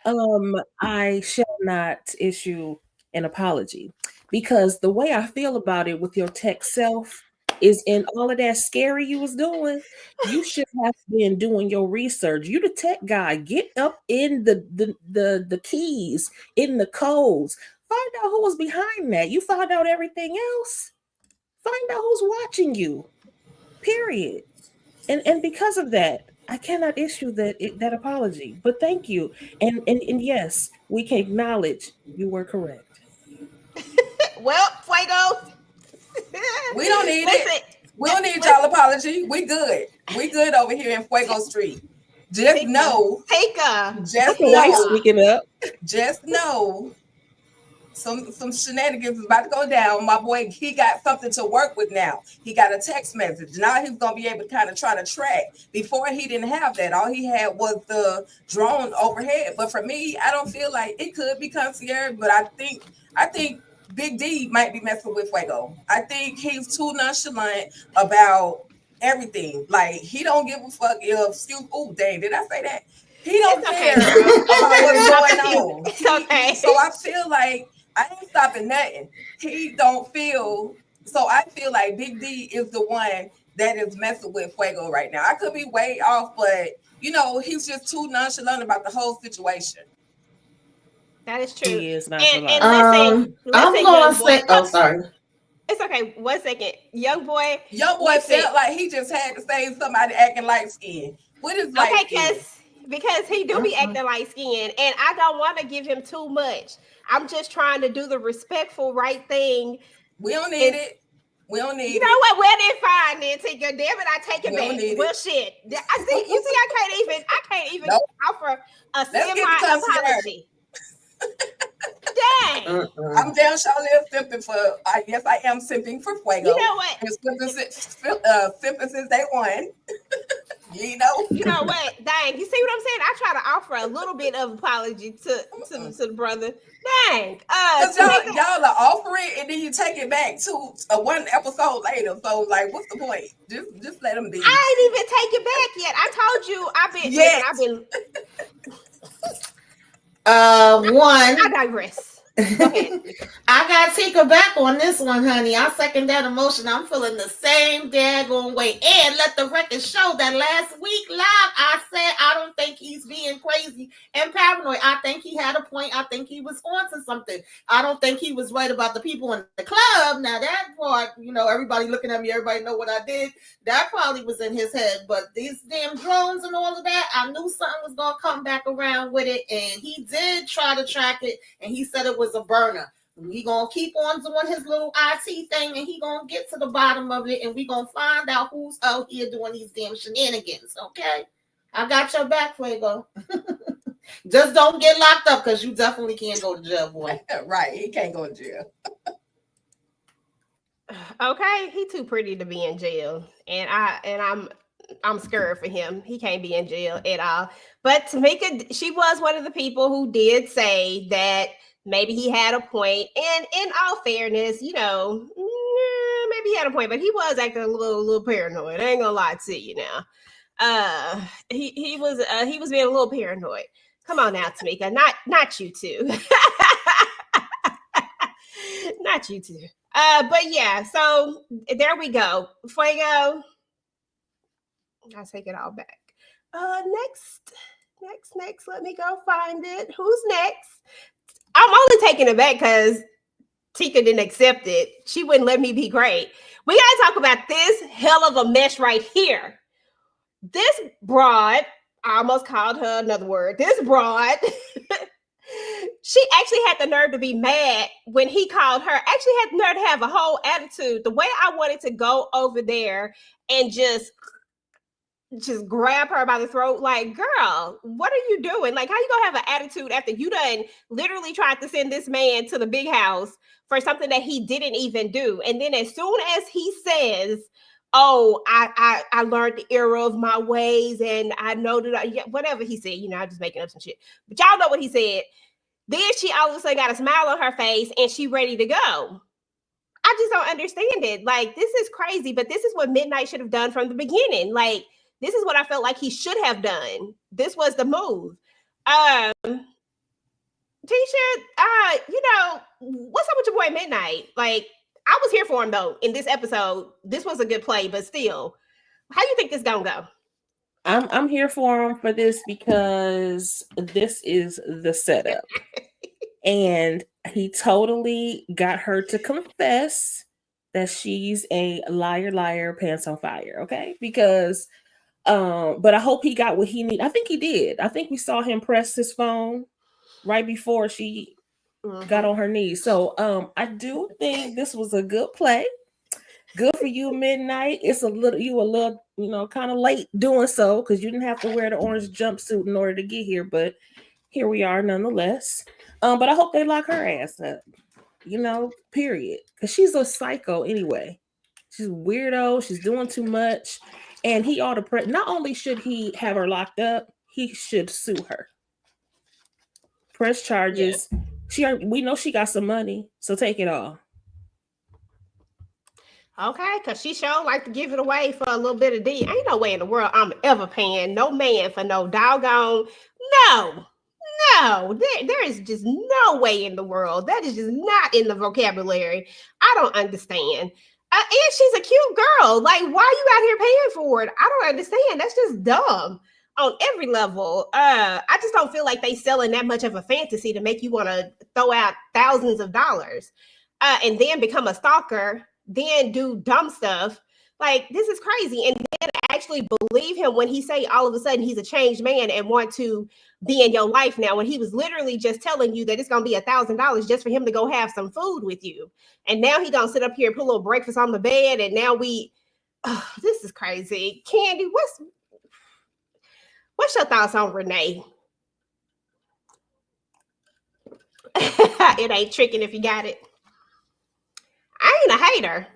I shall not issue an apology, because the way I feel about it with your tech self is, in all of that scary you was doing, you should have been doing your research. You the tech guy. Get up in the keys, in the codes. Find out who was behind that. You found out everything else. Find out who's watching you. Period. And because of that, I cannot issue that apology. But thank you. And yes, we can acknowledge you were correct. Well, Fuego, We don't need listen, it. We don't need y'all apology. We good. We good over here in Fuego Street. Just know. Speaking up. Just know. Some shenanigans is about to go down. My boy, he got something to work with now. He got a text message. Now he's gonna be able to kind of try to track. Before, he didn't have that. All he had was the drone overhead. But for me, I don't feel like it could be Concierge, but I think Big D might be messing with Fuego. I think he's too nonchalant about everything. Like, he don't give a fuck if did I say that? He don't care about what's going on. It's okay. So I feel like I ain't stopping nothing. He don't feel, so I feel like Big D is the one that is messing with Fuego right now. I could be way off, but he's just too nonchalant about the whole situation. That is true. He is not and I'm going to say, oh, sorry. It's okay. 1 second. Young boy felt like he just had to say somebody acting light skin. What is light skin? Because he do be acting light skin, and I don't want to give him too much. I'm just trying to do the respectful right thing. We don't need it. We don't need it. You know what? Well, then fine, then take your damn it. I take it back. Well, shit. I can't even offer a semi apology. Dang. I'm down Charlotte simping for. Yes, I am simping for Fuego. You know what? Simping since day one. You know what? Dang. You see what I'm saying? I try to offer a little bit of apology to the brother. Dang. Because y'all are offering and then you take it back to one episode later. So, like, what's the point? Just let them be. I ain't even take it back yet. I told you I digress. Go ahead. I gotta take her back on this one, honey. I second that emotion. I'm feeling the same daggone way. And let the record show that last week live, I said I don't think he's being crazy and paranoid. I think he had a point. I think he was onto something. I don't think he was right about the people in the club. Now that part, everybody looking at me, everybody know what I did. That probably was in his head. But these damn drones and all of that, I knew something was gonna come back around with it. And he did try to track it. And he said it was a burner. We gonna keep on doing his little IT thing, and he gonna get to the bottom of it, and we gonna find out who's out here doing these damn shenanigans. Okay, I got your back, Fuego. Just don't get locked up, because you definitely can't go to jail, boy. Right, he can't go to jail. Okay, he too pretty to be in jail, and I'm scared for him. He can't be in jail at all. But Tamika, she was one of the people who did say that maybe he had a point. And in all fairness, you know, maybe he had a point, but he was acting a little paranoid. I ain't gonna lie to you now. He was being a little paranoid. Come on now, Tamika. Not you two. Not you two. But yeah, so there we go. Fuego. I'll take it all back. Next. Let me go find it. Who's next? I'm only taking it back because Tika didn't accept it. She wouldn't let me be great. We gotta talk about this hell of a mess right here. This broad, I almost called her another word. This broad, she actually had the nerve to be mad when he called her. Actually had the nerve to have a whole attitude. The way I wanted to go over there and just grab her by the throat, like, girl, what are you doing? Like, how you gonna have an attitude after you done literally tried to send this man to the big house for something that he didn't even do? And then as soon as he says, oh, I learned the error of my ways, and I know that whatever he said, you know, I'm just making up some shit, but y'all know what he said. Then she all of a sudden got a smile on her face and she ready to go. I just don't understand it. Like, this is crazy, but this is what Midnight should have done from the beginning. Like, this is what I felt like he should have done. This was the move. Tisha, you know, what's up with your boy Midnight? Like, I was here for him though in this episode. This was a good play, but still, how you think this gonna go? I'm here for him for this because this is the setup. And he totally got her to confess that she's a liar, pants on fire, okay? Because but I hope he got what he needed. I think he did. I think we saw him press his phone right before she got on her knees. So I do think this was a good play. Good for you, Midnight. It's a little, you know, kind of late doing so because you didn't have to wear the orange jumpsuit in order to get here, but here we are nonetheless. But I hope they lock her ass up, you know, period. Because she's a psycho anyway. She's a weirdo. She's doing too much. And he ought to not only should he have her locked up, he should sue her. Press charges. Yeah. We know she got some money, so take it all. Okay, because she sure like to give it away for a little bit of D. Ain't no way in the world I'm ever paying no man for no doggone. No, there is just no way in the world. That is just not in the vocabulary. I don't understand. And she's a cute girl. Like, why you out here paying for it? I don't understand. That's just dumb on every level. I just don't feel like they selling that much of a fantasy to make you want to throw out thousands of dollars and then become a stalker, then do dumb stuff. Like, this is crazy. And then actually believe him when he say all of a sudden he's a changed man and want to be in your life now, when he was literally just telling you that it's going to be $1,000 just for him to go have some food with you. And now he going to sit up here and put a little breakfast on the bed. And now this is crazy. Candy, what's your thoughts on Renee? It ain't tricking if you got it. I ain't a hater.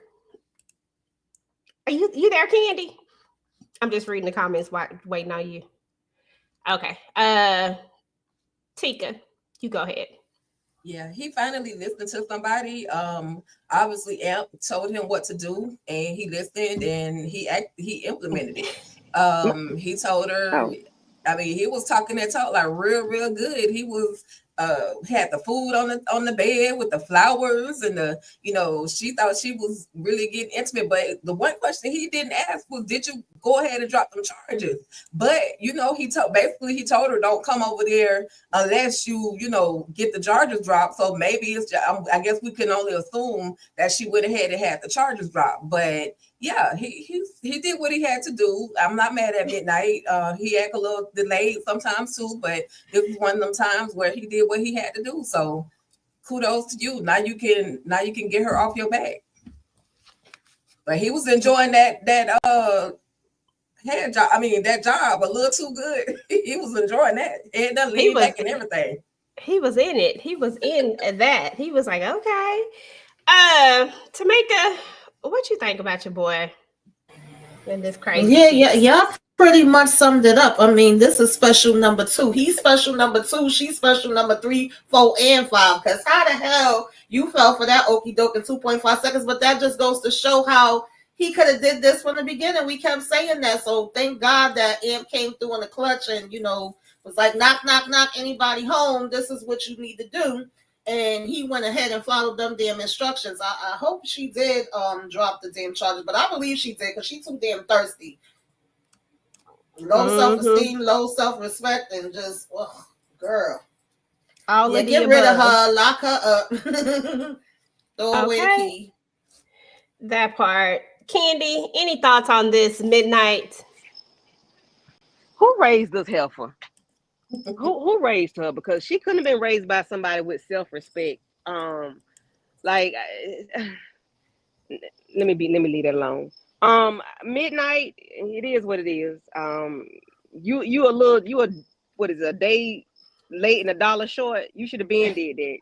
Are you there, Candy? I'm just reading the comments waiting on you. Okay. Tika, you go ahead. Yeah, he finally listened to somebody. Obviously Amp told him what to do and he listened and he implemented it. He told her, I mean, he was talking that talk like real good. He was had the food on the bed with the flowers and the, you know, she thought she was really getting intimate. But the one question he didn't ask was, did you go ahead and drop them charges? But, you know, he told her, don't come over there unless you know, get the charges dropped. So maybe it's just, I guess we can only assume that she went ahead and had the charges dropped. But yeah, he did what he had to do. I'm not mad at Midnight. He act a little delayed sometimes too, but it was one of them times where he did what he had to do. So kudos to you. Now you can get her off your back. But he was enjoying that head job. I mean that job a little too good. He was enjoying that. Head done He lean was back and everything. he was in it. He was in that. He was like, okay. Tamika, what you think about your boy in this crazy shit? Y'all pretty much summed it up. I mean, this is special number 2. He's special number 2. She's special number 3, 4, and 5. Because how the hell you fell for that okie doke in 2.5 seconds? But that just goes to show how he could have did this from the beginning. We kept saying that. So thank God that Amp came through in the clutch and, was like, knock, knock, knock, anybody home. This is what you need to do. And he went ahead and followed them damn instructions. I hope she did drop the damn charges, but I believe she did because she's too damn thirsty. Low self-esteem, low self-respect, and just, girl. Get rid of her, lock her up. Throw away the key. That part. Candy, any thoughts on this midnight? Who raised this heifer? Who raised her? Because she couldn't have been raised by somebody with self-respect. Let me leave that alone. Midnight, it is what it is. A day late and $1 short. You should have been did that.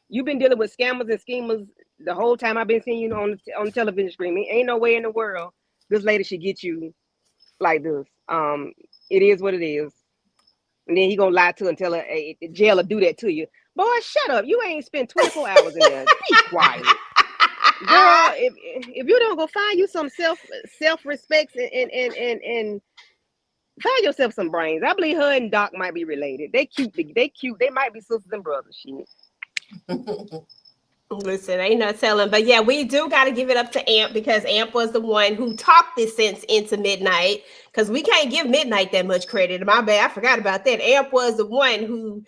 You've been dealing with scammers and schemers the whole time I've been seeing you on the television screen. Ain't no way in the world this lady should get you like this. It is what it is. And then he gonna lie to her and tell her, hey, the jail will do that to you. Boy, shut up. You ain't spent 24 hours in there. Be quiet. Girl, if you don't go find you some self-respect and find yourself some brains. I believe her and Doc might be related. They cute. They might be sisters and brothers. Shit. Listen, ain't no telling. But yeah, we do got to give it up to Amp because Amp was the one who talked this sense into Midnight because we can't give Midnight that much credit. My bad. I forgot about that. Amp was the one who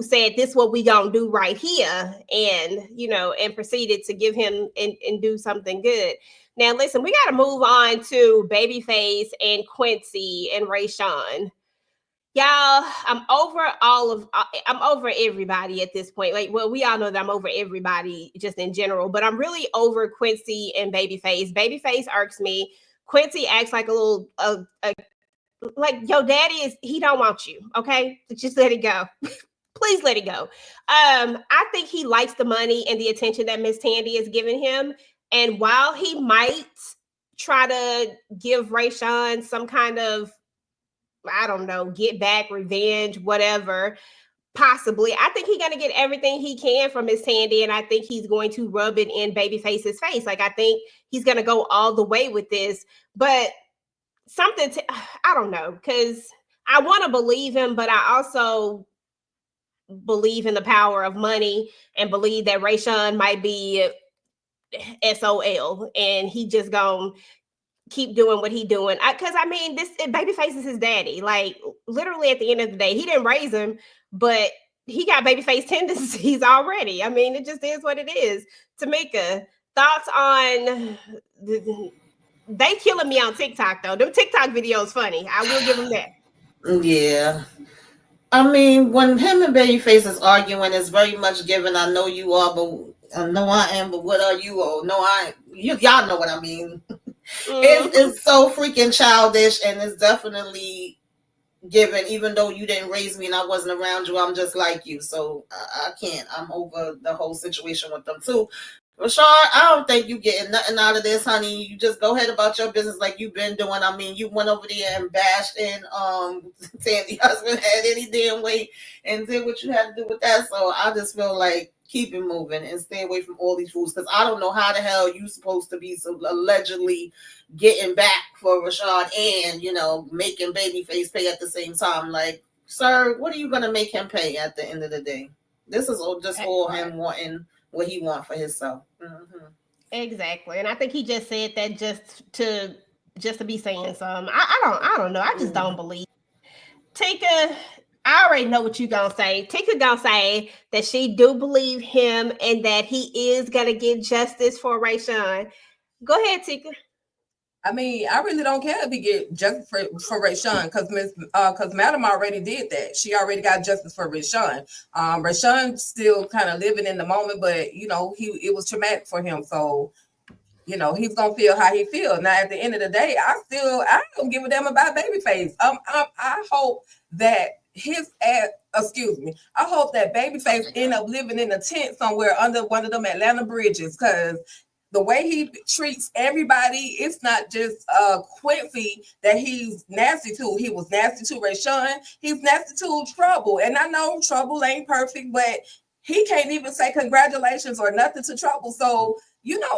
said, this is what we gonna do right here. And, and proceeded to give him and do something good. Now, listen, we got to move on to Babyface and Quincy and Rayshawn. Y'all, I'm over everybody at this point. Like, well, we all know that I'm over everybody just in general, but I'm really over Quincy and Babyface. Babyface irks me. Quincy acts like a little, like your daddy he don't want you. Okay. Just let it go. Please let it go. I think he likes the money and the attention that Miss Tandy is giving him. And while he might try to give Rayshawn some kind of, I don't know, get back, revenge, whatever, possibly, I think he's going to get everything he can from Miss Tandy, and I think he's going to rub it in Babyface's face. Like, I think he's going to go all the way with this, but I don't know, because I want to believe him, but I also believe in the power of money and believe that Rayshawn might be SOL, and he just gonna keep doing what he doing. Because I mean, this Babyface is his daddy. Like, literally, at the end of the day, he didn't raise him, but he got Babyface tendencies already. I mean, it just is what it is. Tamika, thoughts on they killing me on TikTok though. Them TikTok videos funny. I will give them that. Yeah. I mean, when him and Babyface is arguing, it's very much given. I know you are, but I know I am, but what are you? Oh, no, I ain't. Y'all know what I mean. It's so freaking childish, and it's definitely given. Even though you didn't raise me and I wasn't around you, I'm just like you. So I can't. I'm over the whole situation with them too. Rashard, I don't think you getting nothing out of this, honey. You just go ahead about your business like you've been doing. I mean, you went over there and bashed in Tandy's husband had any damn way and did what you had to do with that. So I just feel like keep it moving and stay away from all these fools, because I don't know how the hell you supposed to be allegedly getting back for Rashard and, making Babyface pay at the same time. Like, sir, what are you going to make him pay at the end of the day? This is just all him wanting what he wants for himself. Mm-hmm. Exactly. And I think he just said that just to be saying something. I don't know. I just don't believe. Tika, I already know what you're gonna say. Tika gonna say that she do believe him and that he is gonna get justice for Rayshawn. Go ahead, Tika. I mean, I really don't care if he get justice for Rayshawn because Madam already did that. She already got justice for Rayshawn. Rayshawn still kind of living in the moment, but it was traumatic for him. So he's gonna feel how he feels. Now, at the end of the day, I don't give a damn about Babyface. I hope that I hope that Babyface end up living in a tent somewhere under one of them Atlanta bridges, because the way he treats everybody, it's not just Quincy that he's nasty to. He was nasty to Rayshawn. He's nasty to Trouble. And I know Trouble ain't perfect, but he can't even say congratulations or nothing to Trouble. So, he the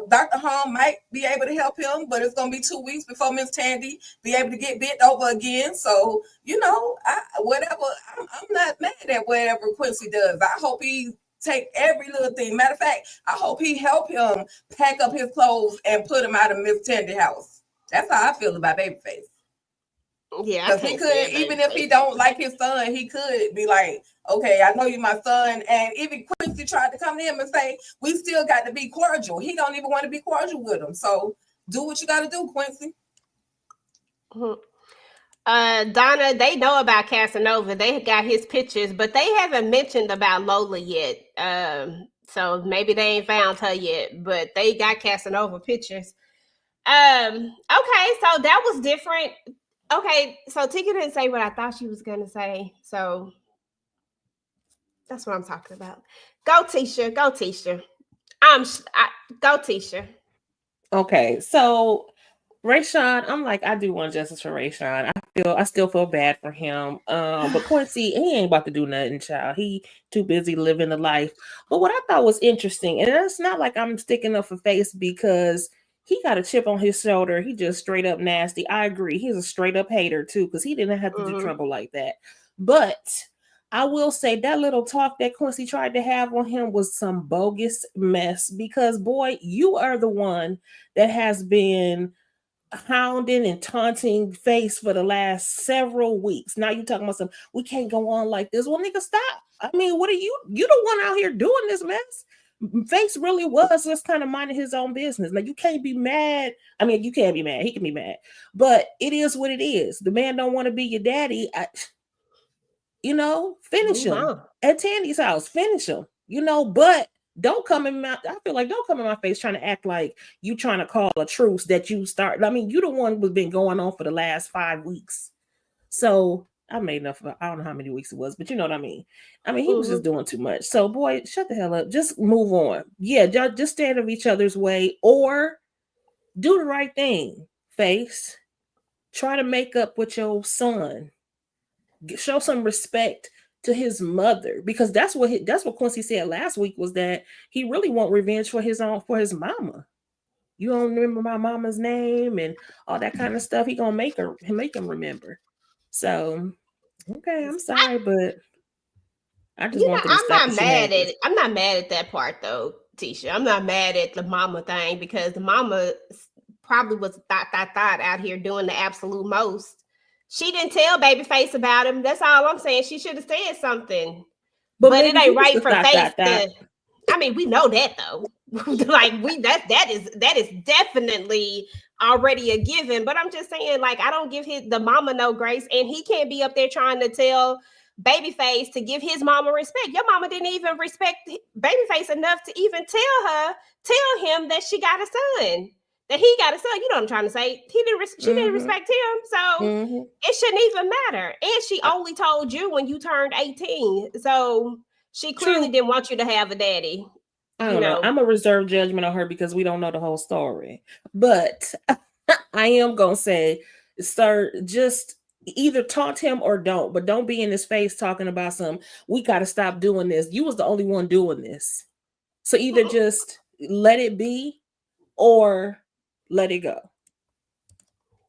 Dr. Hom might be able to help him, but it's gonna be 2 weeks before Miss Tandy be able to get bent over again. So, I'm not mad at whatever Quincy does. I hope he take every little thing. Matter of fact, I hope he help him pack up his clothes and put him out of Miss Tandy house. That's how I feel about Babyface. Yeah, because he could, even if he don't like his son, he could be like, okay, I know you're my son. And even Quincy tried to come to him and say, we still got to be cordial. He don't even want to be cordial with him. So do what you got to do, Quincy. Donna, they know about Casanova. They got his pictures, but they haven't mentioned about Lola yet. So maybe they ain't found her yet, but they got Casanova pictures. Okay, so that was different. Okay, so Tika didn't say what I thought she was gonna say, so that's what I'm talking about. Go, Tisha. Go, Tisha. Go, Tisha. Okay, so Rayshawn, I'm like, I do want justice for Rayshawn. I still feel bad for him. But Quincy, he ain't about to do nothing, child. He too busy living the life. But what I thought was interesting, and it's not like I'm sticking up for Face because he got a chip on his shoulder. He just straight up nasty. I agree. He's a straight up hater too, because he didn't have to do trouble like that. But I will say that little talk that Quincy tried to have on him was some bogus mess, because boy, you are the one that has been hounding and taunting Face for the last several weeks. Now you talking about some, we can't go on like this. Well, nigga, stop. I mean, what are you the one out here doing this mess? Face really was just kind of minding his own business. Now you can't be mad. I mean, you can't be mad. He can be mad, but it is what it is. The man don't want to be your daddy. Finish him at Tandy's house. Finish him. But don't come in my. I feel like don't come in my face trying to act like you trying to call a truce that you start. I mean, you the one who's been going on for the last 5 weeks. So I made enough. I don't know how many weeks it was, but you know what I mean. I mean, he was just doing too much. So boy, shut the hell up. Just move on. Yeah, just stay out of each other's way or do the right thing. Face. Try to make up with your son. Show some respect to his mother, because that's what Quincy said last week, was that he really want revenge for his mama. You don't remember my mama's name and all that kind of stuff. He gonna make him remember. So okay, I'm sorry, but I just want to stop. I'm not mad at that part though, Tisha. I'm not mad at the mama thing, because the mama probably was thought out here doing the absolute most. She didn't tell Babyface about him. That's all I'm saying. She should have said something. But it ain't right for Face to. I mean, we know that though. Like that is definitely already a given. But I'm just saying, like, I don't give the mama no grace, and he can't be up there trying to tell Babyface to give his mama respect. Your mama didn't even respect Babyface enough to even tell him that she got a son. That he got a son. You know what I'm trying to say. She didn't respect him, so it shouldn't even matter. And she only told you when you turned 18, so she clearly didn't want you to have a daddy. I don't know. I'm a reserve judgment on her because we don't know the whole story. But I am gonna say, sir, just either taunt him or don't. But don't be in his face talking about we got to stop doing this. You was the only one doing this, so either just let it be or let it go.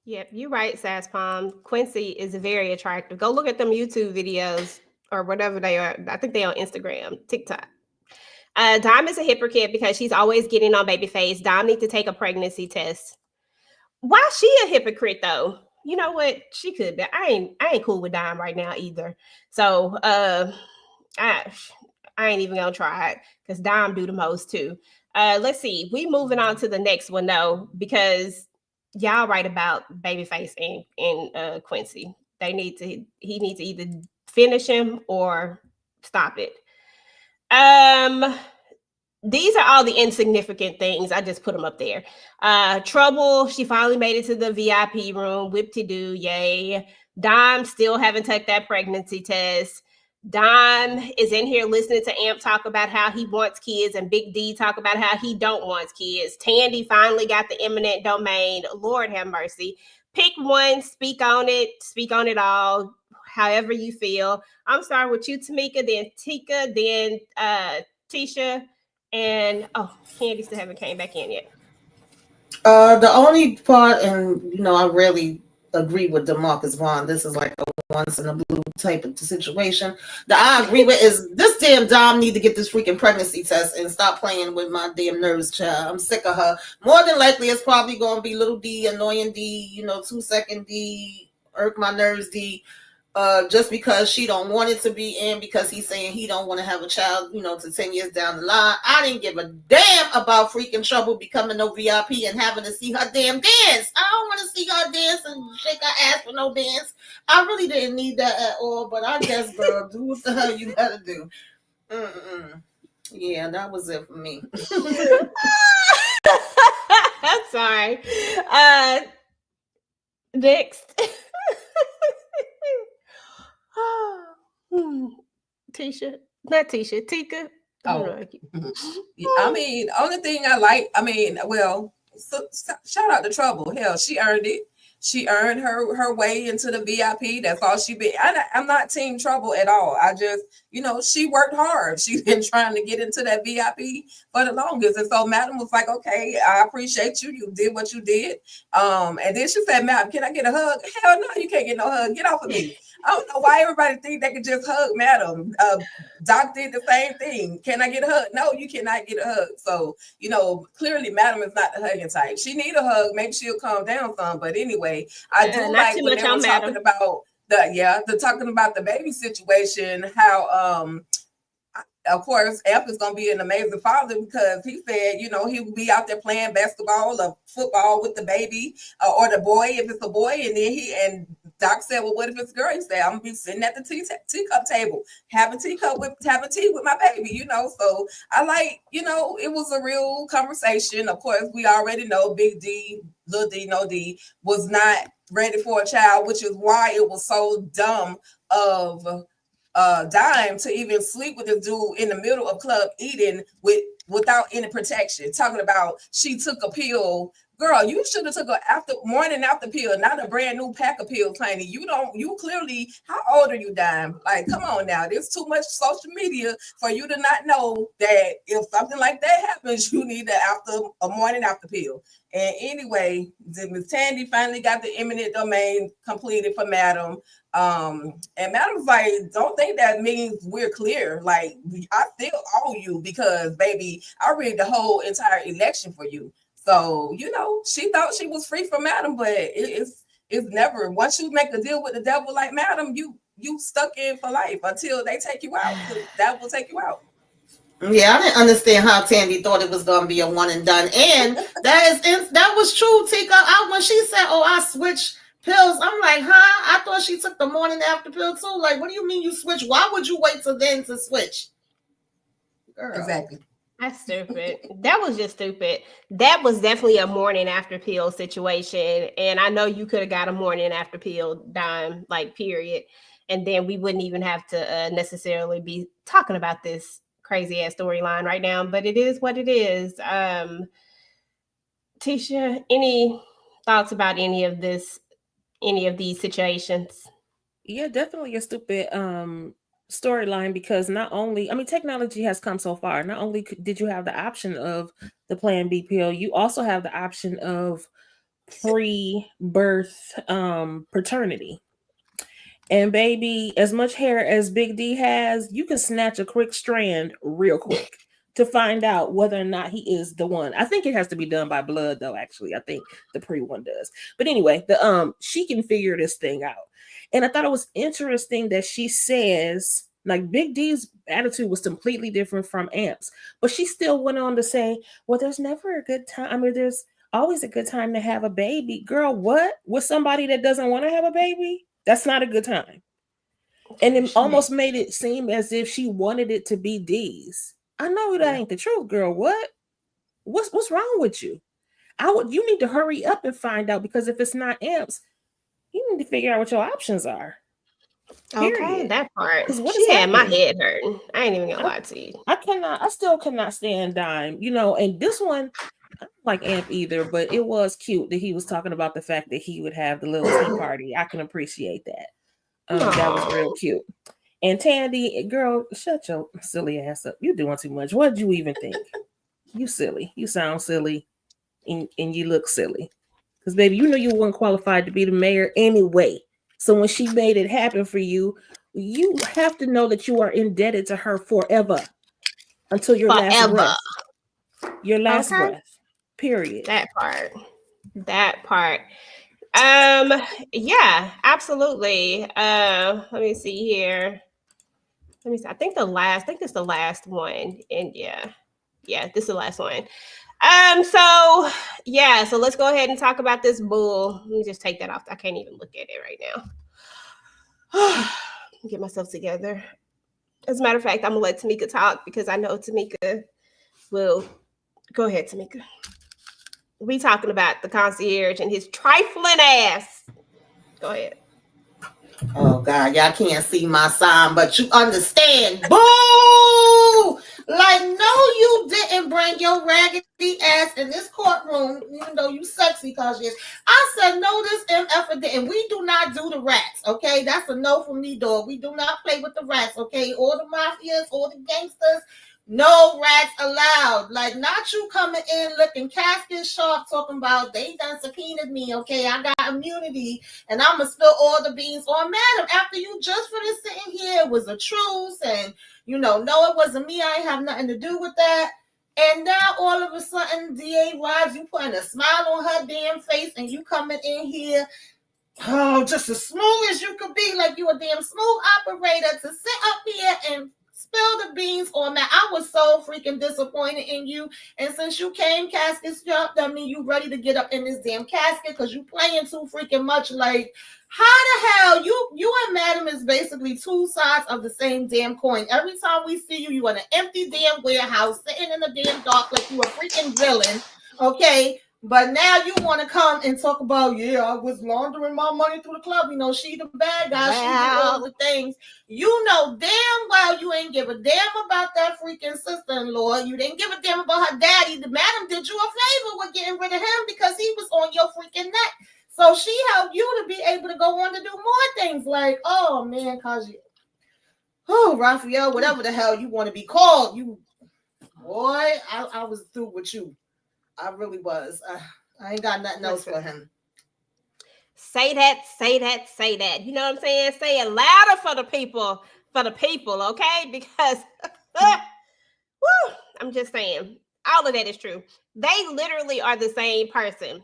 Yep, you're right, Sass Palm. Quincy is very attractive. Go look at them YouTube videos or whatever they are. I think they're on Instagram, TikTok. Dime is a hypocrite because she's always getting on Babyface. Dime needs to take a pregnancy test. Why she a hypocrite though? You know what? She could be. I ain't cool with Dime right now either. So I ain't even gonna try it because Dime do the most too. Let's see. We moving on to the next one though, because y'all right about Babyface and Quincy. He needs to either finish him or stop it. These are all the insignificant things. I just put them up there. Trouble, she finally made it to the VIP room. Whip-de-doo, yay. Dime still haven't took that pregnancy test. Dime is in here listening to Amp talk about how he wants kids, and Big D talk about how he don't want kids. Tandy finally got the eminent domain. Lord have mercy. Pick one, speak on it all, however you feel. I'm starting with you, Tamika, then Tika, then Tisha, and Candy still haven't came back in yet. The only part, and I really agree with DeMarcus Vaughn. This is like a once in a blue type of situation that I agree with is this damn Dom need to get this freaking pregnancy test and stop playing with my damn nerves, child. I'm sick of her. More than likely, it's probably going to be little D, annoying D, 2-second D, irk my nerves D. Just because she don't want it to be in, because he's saying he don't want to have a child, to 10 years down the line. I didn't give a damn about freaking Trouble becoming no VIP and having to see her damn dance. I don't want to see her dance and shake her ass for no dance. I really didn't need that at all, but I guess, girl, do what the hell you gotta do. Yeah, that was it for me. Sorry. Next. Tisha, not Tisha, Tika. I mean, only thing I like, shout out to Trouble. Hell, she earned it. She earned her way into the VIP. That's all she been. I'm not team Trouble at all. I just, she worked hard. She's been trying to get into that VIP for the longest. And so Madam was like, okay, I appreciate you. You did what you did. And then she said, Madam, can I get a hug? Hell no, you can't get no hug. Get off of me. I don't know why everybody think they can just hug Madam. Doc did the same thing. Can I get a hug? No, you cannot get a hug. So, clearly Madam is not the hugging type. She need a hug. Maybe she'll calm down some. But anyway, I do like when they were talking about talking about the baby situation, how of course, Amp is going to be an amazing father because he said, he will be out there playing basketball or football with the baby or the boy if it's a boy. And then Doc said, well, what if it's a girl? He said, I'm going to be sitting at the teacup table, having tea with my baby, So I like, it was a real conversation. Of course, we already know Big D, Little D, No D was not ready for a child, which is why it was so dumb of Dime to even sleep with this dude in the middle of Club Eden without any protection. Talking about she took a pill. Girl, you should have took a morning after pill, not a brand new pack of pills, Tiny. You clearly, how old are you, Dime? Like, come on now. There's too much social media for you to not know that if something like that happens, you need a morning after pill. And anyway, Miss Tandy finally got the eminent domain completed for Madam. And Madam's like, don't think that means we're clear. Like, I still owe you because, baby, I rigged the whole entire election for you. So, she thought she was free from Madam, but it's never. Once you make a deal with the devil like Madam, you stuck in for life until they take you out. That will take you out. Yeah, I didn't understand how Tandy thought it was gonna be a one and done, and that was true, Tika. When she said, "Oh, I switched pills," I'm like, "Huh?" I thought she took the morning after pill too. Like, what do you mean you switch? Why would you wait till then to switch? Girl. Exactly. That's stupid. That was just stupid. That was definitely a morning after pill situation, and I know you could have got a morning after pill Dime, like period, and then we wouldn't even have to necessarily be talking about this crazy ass storyline right now, but it is what it is. Tisha, any thoughts about any of these situations? Yeah, definitely a stupid storyline because not only, technology has come so far. Not only did you have the option of the Plan B pill, you also have the option of pre-birth paternity. And baby, as much hair as Big D has, you can snatch a quick strand real quick to find out whether or not he is the one. I think it has to be done by blood, though. Actually, I think the pre one does. But anyway, she can figure this thing out. And I thought it was interesting that she says Like Big D's attitude was completely different from Amp's, but she still went on to say, "Well, there's never a good time. I mean, there's always a good time to have a baby." Girl, what? With somebody that doesn't want to have a baby? That's not a good time. And it almost made it seem as if she wanted it to be D's. I know that ain't the truth, girl. What? What's wrong with you? You need to hurry up and find out, because if it's not Amp's, you need to figure out what your options are. Okay, Period. that part. 'Cause what She is had my happening? head hurting. I ain't even gonna lie to you. I still cannot stand Dime, and this one, I don't like Amp either, but it was cute that he was talking about the fact that he would have the little tea party. I can appreciate that. That was real cute. And Tandy, girl, shut your silly ass up. You're doing too much. What did you even think? You silly. You sound silly, and you look silly. Because, baby, you know you weren't qualified to be the mayor anyway. So when she made it happen for you, you have to know that you are indebted to her forever, until your last breath. Your last breath. Period. That part. Yeah, absolutely. Let me see here. Let me see. I think it's the last one. And yeah, this is the last one. So let's go ahead and talk about this bull. Let me just take that off. I can't even look at it right now. Get myself together. As a matter of fact, I'm gonna let Tamika talk, because I know Tamika will. Go ahead, Tamika. We talking about the concierge and his trifling ass. Go ahead. Oh God, y'all can't see my sign, but you understand. Boo! Like, no, you didn't bring your raggedy ass in this courtroom, even though you sexy, Concierge. I said no, this MF didn't. We do not do the rats, okay? That's a no for me, dog. We do not play with the rats, okay? Or the mafias, or the gangsters. No rats allowed. Like, not you coming in looking casket sharp, talking about they done subpoenaed me, okay? I got immunity, and I'm gonna spill all the beans on madam after you just finished sitting here. It was a truce, and no, it wasn't me. I ain't have nothing to do with that. And now all of a sudden, DA Rods, you putting a smile on her damn face, and you coming in here, just as smooth as you could be, like you a damn smooth operator, to sit up here and spill the beans on that. I was so freaking disappointed in you. And since you came casket strapped, that mean you ready to get up in this damn casket, because you playing too freaking much. Like, how the hell you and madam is basically two sides of the same damn coin. Every time we see you, you in an empty damn warehouse, sitting in the damn dark like you a freaking villain. Okay. But now you want to come and talk about, yeah, I was laundering my money through the club. She the bad guy. She did all the things. You know damn well you ain't give a damn about that freaking sister-in-law. You didn't give a damn about her daddy. The madam did you a favor with getting rid of him, because he was on your freaking neck. So she helped you to be able to go on to do more things. Like, oh, man, Raphael, whatever the hell you want to be called. You, boy, I was through with you. I really was. I ain't got nothing else for him. Say that. You know what I'm saying? Say it louder for the people, okay? Because, I'm just saying, all of that is true. They literally are the same person.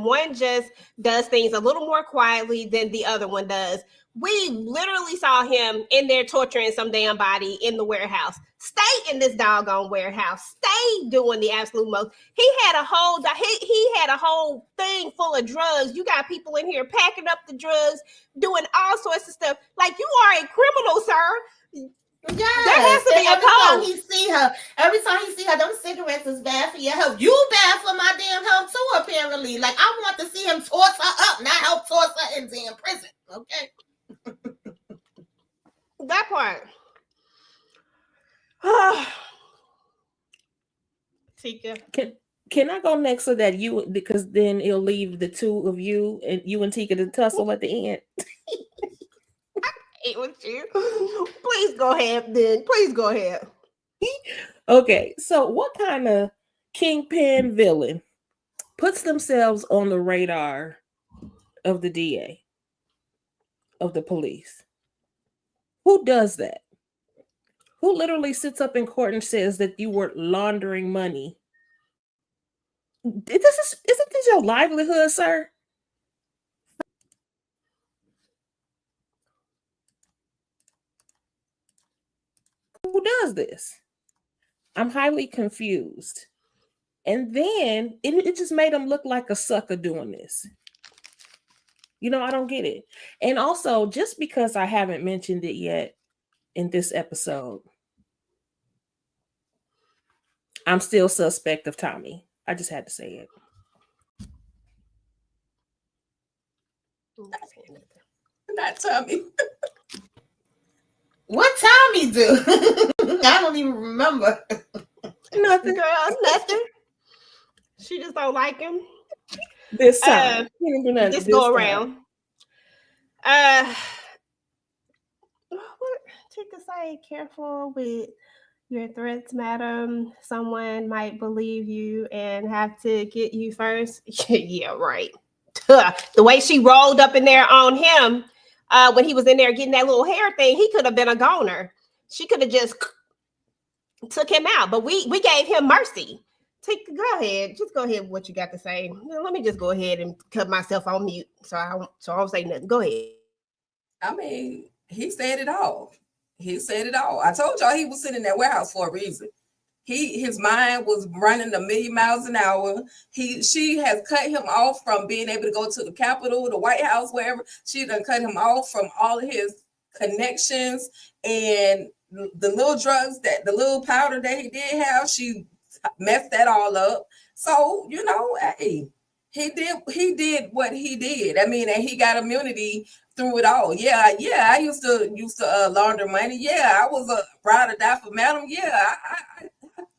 One just does things a little more quietly than the other one does. We literally saw him in there torturing some damn body in the warehouse. Stay in this doggone warehouse. Stay doing the absolute most. He had a whole thing full of drugs. You got people in here packing up the drugs, doing all sorts of stuff. Like, you are a criminal, sir. Yes. There has to be a code. Every time he see her, them cigarettes is bad for your health. You bad for my damn health too, apparently. Like, I want to see him toss her up, not help toss her in damn prison. Okay. That part. Tika. Can I go next, so that because then it'll leave the two of you and Tika to tussle at the end? With you. Please go ahead, then. Please go ahead. Okay, so what kind of kingpin villain puts themselves on the radar of the DA, of the police? Who does that? Who literally sits up in court and says that you were laundering money? Isn't this your livelihood, sir? Who does this? I'm highly confused. And then it just made him look like a sucker doing this. You know, I don't get it. And also, just because I haven't mentioned it yet in this episode, I'm still suspect of Tommy. I just had to say it. Not Tommy. What Tommy do? I don't even remember. Nothing, girl. Nothing. She just don't like him. This time. This go around. What Tika say? Careful with your threats, madam. Someone might believe you and have to get you first. Yeah, right. The way she rolled up in there on him when he was in there getting that little hair thing, he could have been a goner. She could have just took him out, but we gave him mercy. Go ahead. Just go ahead with what you got to say. Let me just go ahead and cut myself on mute so I won't say nothing. Go ahead. I mean, he said it all. He said it all. I told y'all he was sitting in that warehouse for a reason. His mind was running 1,000,000 miles an hour. She has cut him off from being able to go to the Capitol, the White House, wherever. She done cut him off from all of his connections and the little drugs, that the little powder that he did have. She messed that all up. So, you know, hey, he did what he did. I mean, and he got immunity through it all. Yeah, I used to launder money. Yeah, I was a ride or die for madam. Yeah, I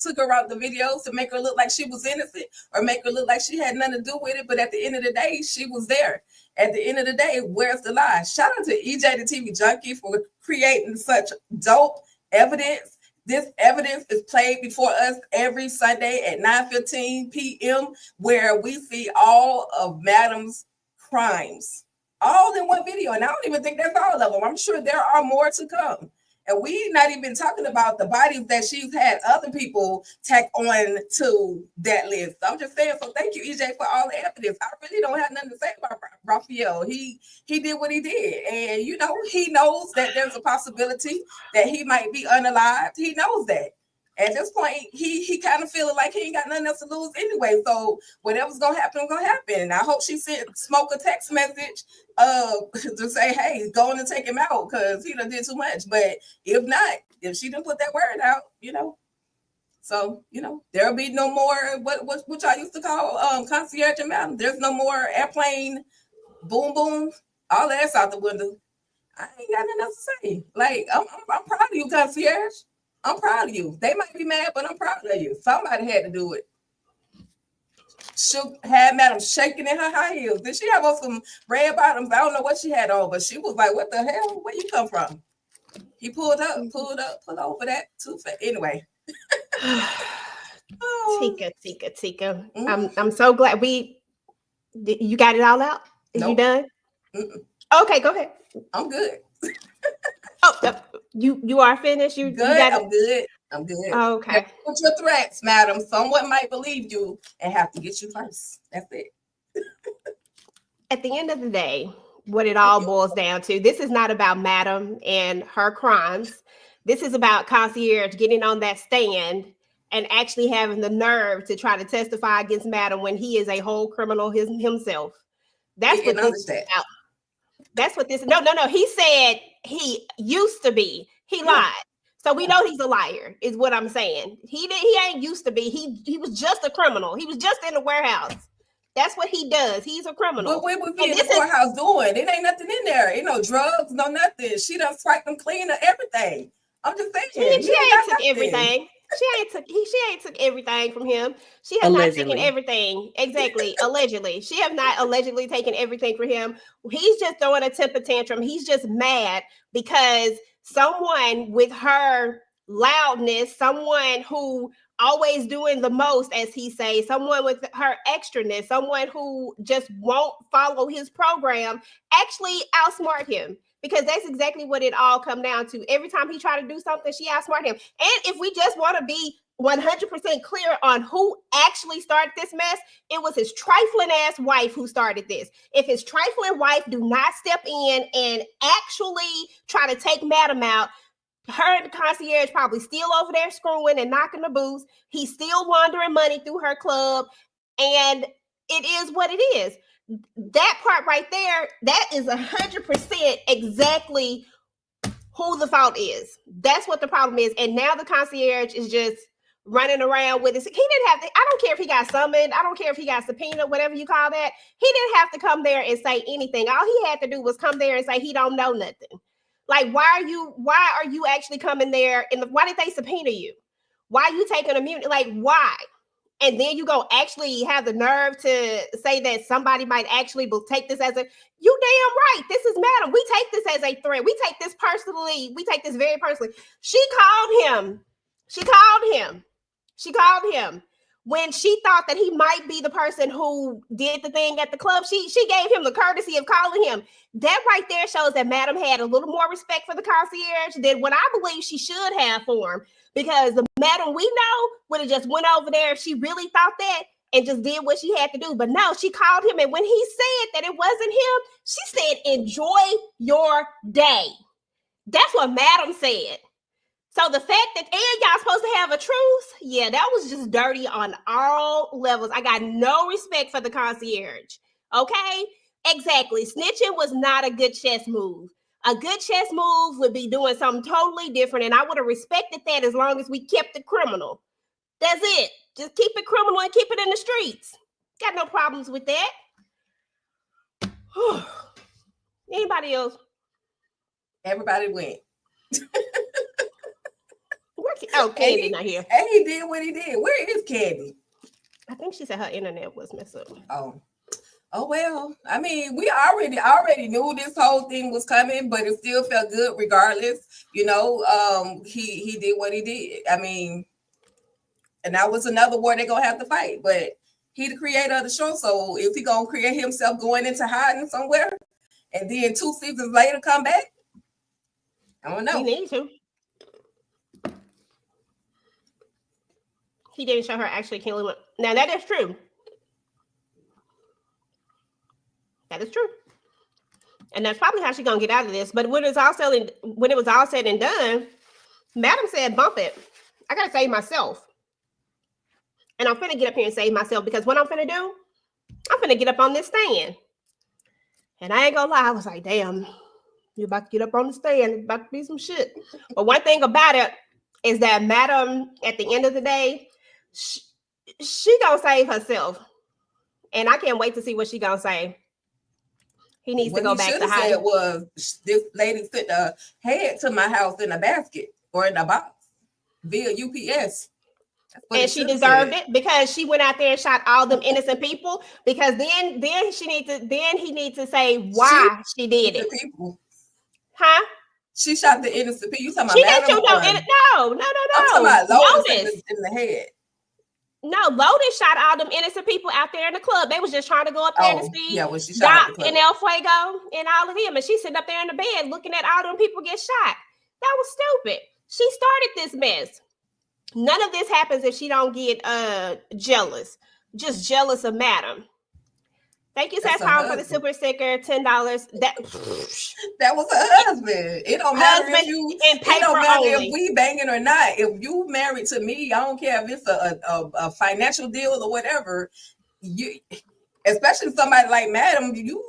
took her out the videos to make her look like she was innocent or make her look like she had nothing to do with it. But at the end of the day, she was there. At the end of the day, where's the lie? Shout out to EJ the TV Junkie for creating such dope evidence. This evidence is played before us every Sunday at 9:15 p.m. where we see all of Madam's crimes, all in one video. And I don't even think that's all of them. I'm sure there are more to come. And we're not even talking about the bodies that she's had other people tack on to that list. I'm just saying, so thank you, EJ, for all the evidence. I really don't have nothing to say about Raphael. He did what he did. And, you know, he knows that there's a possibility that he might be unalived. He knows that. At this point, he kind of feeling like he ain't got nothing else to lose anyway. So whatever's gonna happen, gonna happen. And I hope she sent Smoke a text message to say, hey, go on and take him out because he done did too much. But if not, if she didn't put that word out, you know. So, you know, there'll be no more what y'all used to call concierge and mountain. There's no more airplane boom boom. All that's out the window. I ain't got nothing else to say. Like, I'm proud of you, concierge. I'm proud of you. They might be mad, but I'm proud of you. Somebody had to do it. She had Madam shaking in her high heels. Did she have on some red bottoms? I don't know what she had on, but she was like, what the hell? Where you come from? He pulled over that too. Anyway. Tika. I'm so glad you got it all out. Is you done? Okay, go ahead. I'm good. You are finished. You good. I'm good. Okay. Put your threats, madam. Someone might believe you and have to get you first. That's it. At the end of the day, what it all boils down to, this is not about madam and her crimes. This is about concierge getting on that stand and actually having the nerve to try to testify against madam when he is a whole criminal himself. That's what this is about. That's what this. No. He said he used to be. He lied. So we know he's a liar, is what I'm saying. He ain't used to be. He was just a criminal. He was just in the warehouse. That's what he does. He's a criminal. What would be in the warehouse doing? It ain't nothing in there. Ain't no drugs, no nothing. She done swiped them clean of everything. I'm just saying. She ain't took everything. She ain't took everything from him. She has not taken everything. Exactly. Allegedly. She have not allegedly taken everything from him. He's just throwing a temper tantrum. He's just mad because someone with her loudness, someone who always doing the most, as he says, someone with her extraness, someone who just won't follow his program, actually outsmart him. Because that's exactly what it all come down to. Every time he try to do something, she outsmart him. And if we just want to be 100% clear on who actually started this mess, it was his trifling ass wife who started this. If his trifling wife do not step in and actually try to take madam out, Her and the concierge probably still over there screwing and knocking the boots. He's still laundering money through her club. And it is what it is. That part right there, that is 100% exactly who the fault is. That's what the problem is. And now the concierge is just running around with it. He didn't have to, I don't care if he got summoned. I don't care if he got subpoenaed, whatever you call that. He didn't have to come there and say anything. All he had to do was come there and say he don't know nothing. Like, why are you actually coming there? And why did they subpoena you? Why are you taking immunity? Like, why? And then you go actually have the nerve to say that somebody might actually take this as a, you damn right. This is Madam. We take this as a threat. We take this personally. We take this very personally. She called him. She called him when she thought that he might be the person who did the thing at the club. She gave him the courtesy of calling him. That right there shows that Madam had a little more respect for the concierge than what I believe she should have for him. Because the Madam we know would have just went over there if she really thought that and just did what she had to do. But no, she called him. And when he said that it wasn't him, she said, enjoy your day. That's what Madam said. So the fact that, and y'all supposed to have a truce, yeah, that was just dirty on all levels. I got no respect for the concierge. Okay? Exactly. Snitching was not a good chess move. A good chess move would be doing something totally different, and I would have respected that as long as we kept it criminal. That's it. Just keep it criminal and keep it in the streets. Got no problems with that. Anybody else? Everybody went. Oh, Candy's not here. And he did what he did. Where is Candy? I think she said her internet was messed up. Oh well. I mean, we already knew this whole thing was coming, but it still felt good regardless. You know, he did what he did. I mean, and that was another war they're gonna have to fight. But he the creator of the show, so if he gonna create himself going into hiding somewhere, and then 2 seasons later come back, I don't know. He needs to. He didn't show her actually killing him. Now that is true. That is true. And that's probably how she's gonna get out of this. But when it was all said and done, Madam said, bump it. I gotta save myself. And I'm finna get up here and save myself, because what I'm finna do, I'm finna get up on this stand. And I ain't gonna lie, I was like, damn, you about to get up on the stand. It's about to be some shit. But one thing about it is that Madam, at the end of the day, she gonna save herself. And I can't wait to see what she gonna say. He needs to go back to hiding. What he was, this lady sent a head to my house in a basket or in a box via UPS. And she deserved it, because she went out there and shot all them innocent people. Because then he needs to say why she did it. Huh? She shot the innocent people. You talking about she didn't shoot no. I'm talking about Lotus in the head. No, Lotus shot all them innocent people out there in the club. They was just trying to go up there to see when she shot Doc and El Fuego and all of them. And she's sitting up there in the bed looking at all them people get shot. That was stupid. She started this mess. None of this happens if she don't get jealous. Just jealous of Madam. Thank you, Sass Home, for the super sticker, $10. That was her husband. It don't matter if we banging or not. If you married to me, I don't care if it's a financial deal or whatever. You, especially somebody like Madam, you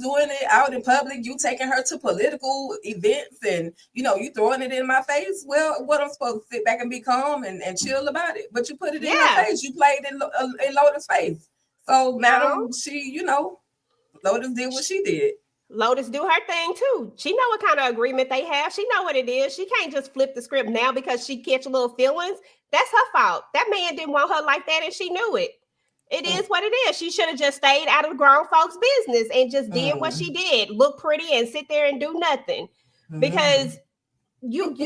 doing it out in public. You taking her to political events, and you throwing it in my face. Well, what I'm supposed to sit back and be calm and chill about it? But you put it in my face. You played in Lotus' face. So Madam, she, Lotus did what she did. Lotus do her thing too. She know what kind of agreement they have. She know what it is. She can't just flip the script now because she catch a little feelings. That's her fault. That man didn't want her like that, and she knew it. It is what it is. She should have just stayed out of grown folks' business and just did what she did. Look pretty and sit there and do nothing. Because you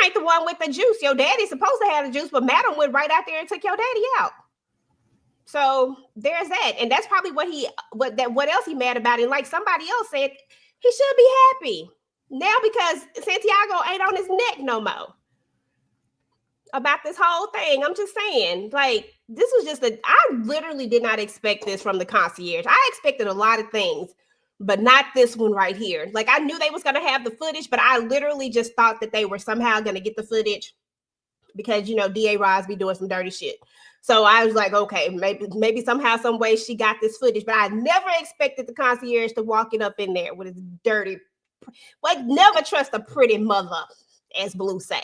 ain't the one with the juice. Your daddy's supposed to have the juice, but Madam went right out there and took your daddy out. So there's that. And that's probably what else he mad about. And like somebody else said, he should be happy now because Santiago ain't on his neck no more about this whole thing. I'm just saying, like, this was I literally did not expect this from the concierge. I expected a lot of things but not this one right here. Like, I knew they was gonna have the footage, but I literally just thought that they were somehow gonna get the footage because, you know, DA Roz be doing some dirty shit. So I was like, okay, maybe somehow, some way she got this footage, but I never expected the concierge to walk it up in there with his dirty, like, never trust a pretty mother, as Blue say.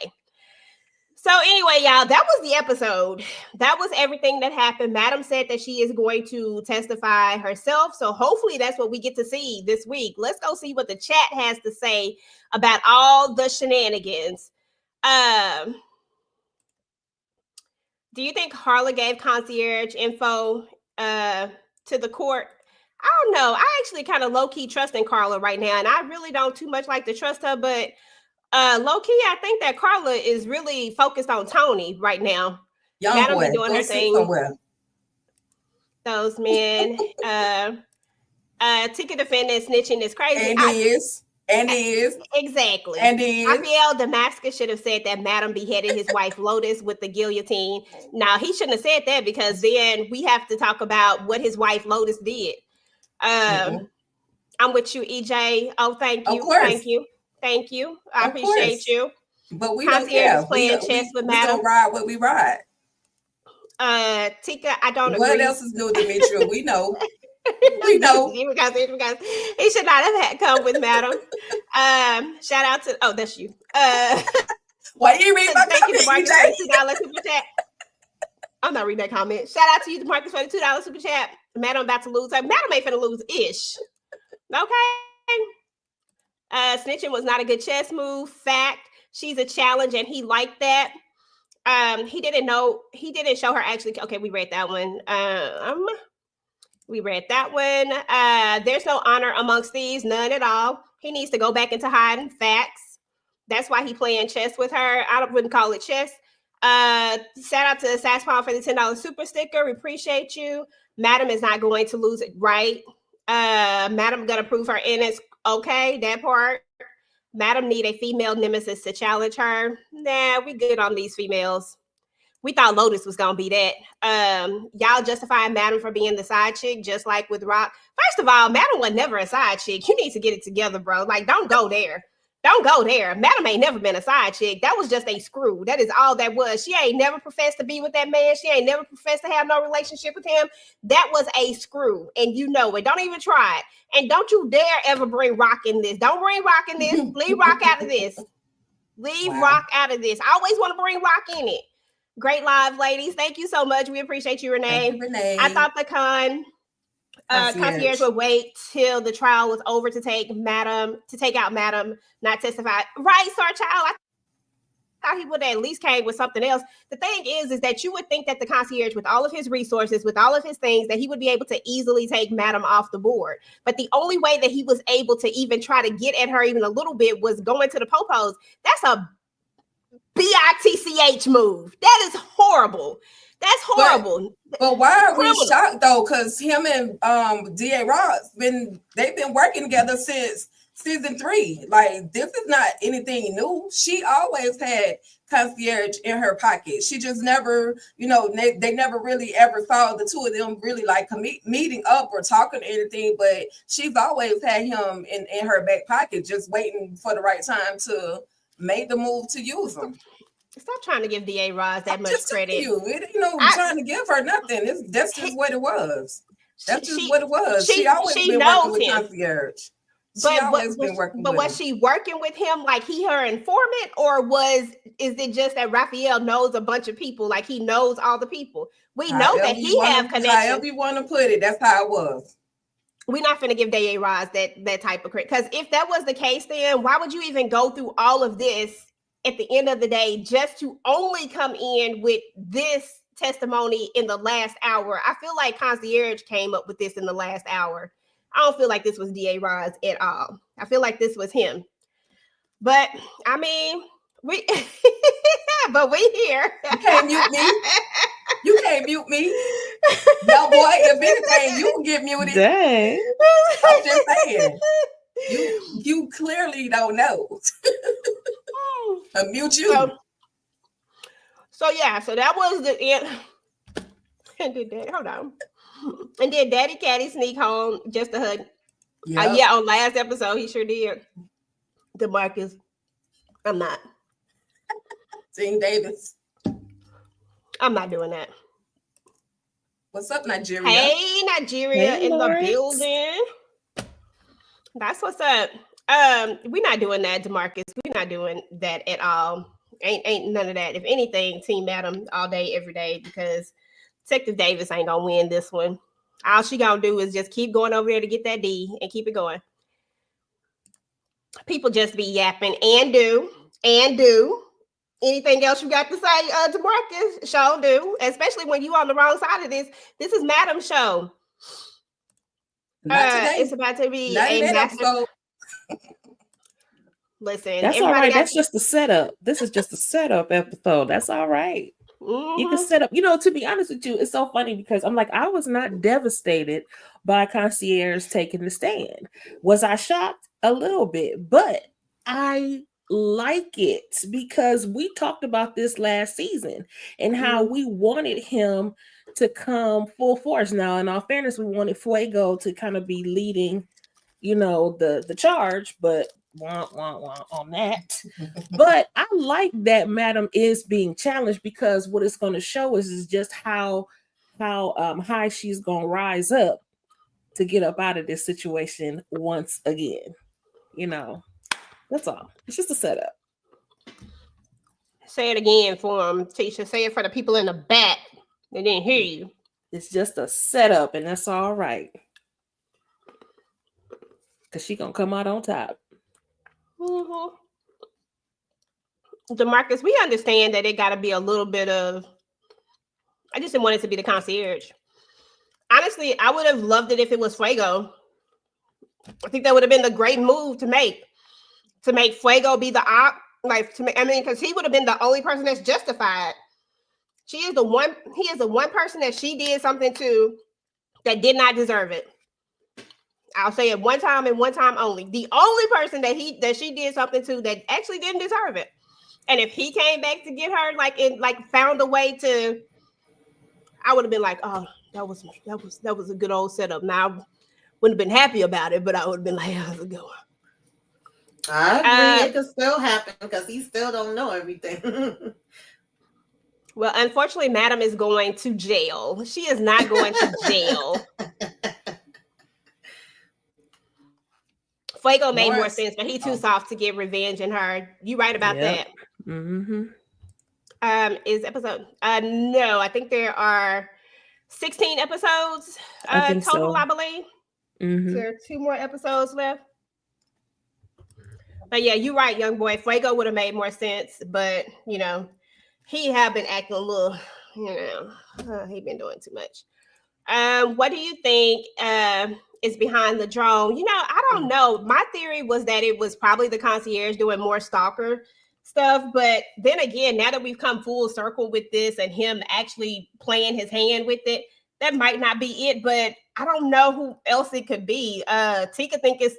So anyway, y'all, that was the episode. That was everything that happened. Madam said that she is going to testify herself. So hopefully that's what we get to see this week. Let's go see what the chat has to say about all the shenanigans. Do you think Harla gave concierge info to the court? I don't know. I actually kind of low-key trust in Carla right now, and I really don't too much like to trust her, but low-key, I think that Carla is really focused on Tony right now. Young Madam boy, be doing go her sit thing. somewhere. Those men. Ticket defendant snitching is crazy. And is. Exactly. And is. Raphael Damascus should have said that Madam beheaded his wife Lotus with the guillotine. Now, he shouldn't have said that because then we have to talk about what his wife Lotus did. I'm with you, EJ. Oh, thank you. Thank you. Thank you. I appreciate you. But we Concierge don't care. is playing chess with Madam. We don't ride what we ride. Tika, I don't agree. What else is new, Demetria? We know. We know. He should not have come with Madam. Shout out to that's you. Why you read my thank you to comment, Marcus for $2 super chat. I'm not reading that comment. Shout out to you, Marcus, for the $2 super chat. Madam about to lose her. Madam ain't finna lose ish. Okay. Snitching was not a good chess move. Fact. She's a challenge, and he liked that. He didn't show her actually. Okay, we read that one. We read that one. There's no honor amongst thieves, none at all. He needs to go back into hiding. Facts. That's why he playing chess with her. I wouldn't call it chess. Shout out to Saspon for the $10 super sticker. We appreciate you. Madam is not going to lose it, right? Madam gonna prove her innocence. Okay, that part. Madam need a female nemesis to challenge her. Nah, we good on these females. We thought Lotus was gonna be that. Y'all justifying Madam for being the side chick, just like with Rock. First of all, Madam was never a side chick. You need to get it together, bro. Like, don't go there. Don't go there. Madam ain't never been a side chick. That was just a screw. That is all that was. She ain't never professed to be with that man. She ain't never professed to have no relationship with him. That was a screw. And you know it. Don't even try it. And don't you dare ever bring Rock in this. Don't bring Rock in this. Leave Rock out of this. Leave Rock out of this. I always want to bring Rock in it. Great live, ladies. Thank you so much. We appreciate you, Renee. Thank you, Renee. I thought the concierge would wait till the trial was over to take out Madam, not testify. Right, Star Child? I thought he would have at least came with something else. The thing is that you would think that the concierge, with all of his resources, with all of his things, that he would be able to easily take Madam off the board. But the only way that he was able to even try to get at her even a little bit was going to the popos. That's a BITCH move. That is horrible. That's horrible. But why are we shocked though? Because him and DA Ross they've been working together since season 3. Like, this is not anything new. She always had concierge in her pocket. She just never, they never really ever saw the two of them really like meeting up or talking or anything. But she's always had him in her back pocket, just waiting for the right time to make the move to use him. Stop trying to give DA Roz that much credit. It ain't trying to give her nothing. That's just what it was. That's just what it was. She always been working with concierge. But was she working with him like he her informant, or is it just that Raphael knows a bunch of people, like he knows all the people? We know that he have connections. However you want to put it, that's how it was. We're not going to give DA Roz that type of credit, because if that was the case, then why would you even go through all of this at the end of the day just to only come in with this testimony in the last hour? I feel like concierge came up with this in the last hour. I don't feel like this was DA Roz at all. I feel like this was him. But I mean, we here. You can't mute me. You can't mute me. No, boy, if anything, you can get muted. Dang. I'm just saying. You clearly don't know. I'll mute you. So that was the end. And then Daddy Caddy sneak home just to hug Yeah, on last episode, he sure did. DeMarcus, I'm not. Team Davis. I'm not doing that. What's up, Nigeria? Hey, Nigeria Hey, in Lawrence. the building. That's what's up. We're not doing that, DeMarcus. We're not doing that at all. Ain't none of that. If anything, Team Madam all day, every day, because Detective Davis ain't gonna win this one. All she gonna do is just keep going over there to get that D and keep it going. People just be yapping and do. Anything else you got to say, DeMarcus? Show do, especially when you on the wrong side of this. This is Madam's show. Not today. It's about to be Not in a that massive. episode. Listen, That's all everybody right. got- That's just the setup. This is just a setup episode. That's all right. You can Mhm. set up, to be honest with you, it's so funny because I'm like, I was not devastated by Concierge taking the stand. Was I shocked? A little bit, but I like it because we talked about this last season and how we wanted him to come full force. Now, in all fairness, we wanted Fuego to kind of be leading, the charge, but on that. But I like that Madam is being challenged because what it's going to show is just how high she's going to rise up to get up out of this situation once again. That's all. It's just a setup. Say it again for him, Tisha. Say it for the people in the back. They didn't hear you. It's just a setup, and that's all right. Because she's going to come out on top. Mm-hmm. DeMarcus, we understand that it got to be a little bit of. I just didn't want it to be the Concierge. Honestly, I would have loved it if it was Fuego. I think that would have been the great move to make Fuego be the op. Because he would have been the only person that's justified. He is the one person that she did something to that did not deserve it. I'll say it one time and one time only. The only person that she did something to that actually didn't deserve it. And if he came back to get her, found a way to, I would have been like, oh, that was a good old setup. Now I wouldn't have been happy about it, but I would have been like, how's it going? I agree. It could still happen because he still don't know everything. Well, unfortunately, Madam is going to jail. She is not going to jail. Fuego made more sense, but he's too soft to get revenge in her. You right about that. Mm-hmm. Is episode? No, I think there are 16 episodes total, so. I believe. Mm-hmm. There are 2 more episodes left. But yeah, you're right, young boy. Fuego would have made more sense, but he have been acting a little, he been doing too much. What do you think is behind the drone? I don't know. My theory was that it was probably the Concierge doing more stalker stuff. But then again, now that we've come full circle with this and him actually playing his hand with it, that might not be it. But I don't know who else it could be. Tika think it's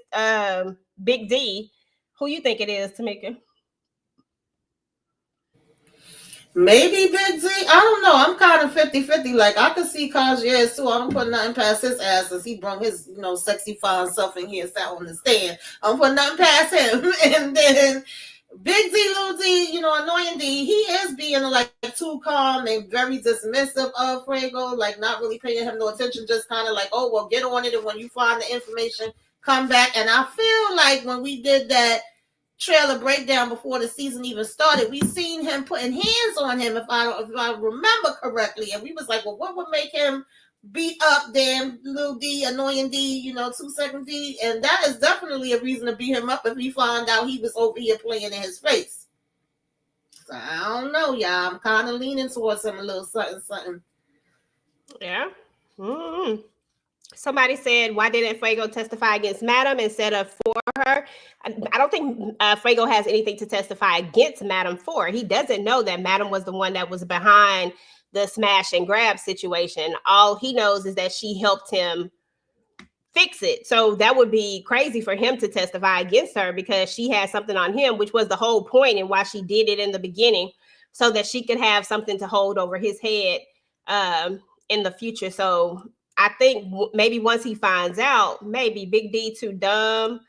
Big D. Who you think it is, Tamika? Maybe Big Z. I don't know. I'm kind of 50-50. Like, I could see Concierge too. I don't put nothing past his ass as he brought his, sexy fine self in here and sat on the stand. I don't put nothing past him. And then Big Z, Little D, Annoying D, he is being too calm and very dismissive of Fuego, not really paying him no attention, just kind of oh, well, get on it. And when you find the information, come back. And I feel like when we did that trailer breakdown before the season even started, we seen him putting hands on him, if I remember correctly, and we was like, well, what would make him beat up damn Little D, Annoying D, 2 Second D? And that is definitely a reason to beat him up if we found out he was over here playing in his face. So I don't know, y'all. I'm kind of leaning towards him a little something. Yeah. Mm-hmm. Somebody said, why didn't Fuego testify against Madam instead of for her? I don't think Fuego has anything to testify against Madam for. He doesn't know that Madam was the one that was behind the smash and grab situation. All he knows is that she helped him fix it. So that would be crazy for him to testify against her because she had something on him, which was the whole point and why she did it in the beginning, so that she could have something to hold over his head in the future. So I think maybe once he finds out, maybe Big D too dumb.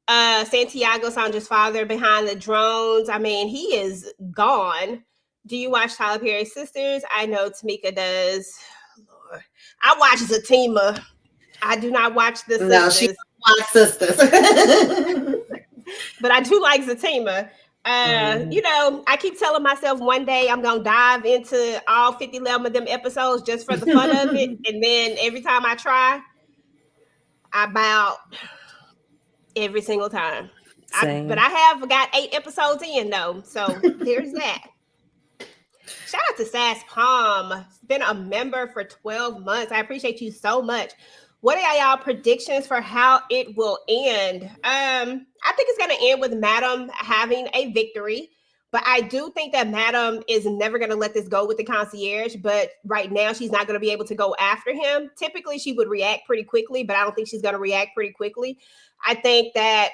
Santiago Sandra's father behind the drones. I mean, he is gone. Do you watch Tyler Perry's Sisters? I know Tamika does. Lord. I watch Zatima. I do not watch the No, she sisters, my sisters. but I do like Zatima. Mhm. You know, I keep telling myself one day I'm gonna dive into all 50 of them episodes just for the fun of it, and then every time I try, I bow every single time. But Same. I have got 8 episodes in though, so there's that. Shout out to Sass Palm. Been a member for 12 months. I appreciate you so much. What are y'all predictions for how it will end? I think it's gonna end with Madam having a victory. But I do think that Madam is never going to let this go with the concierge. But right now, she's not going to be able to go after him. Typically, she would react pretty quickly, but I don't think she's going to react pretty quickly. I think that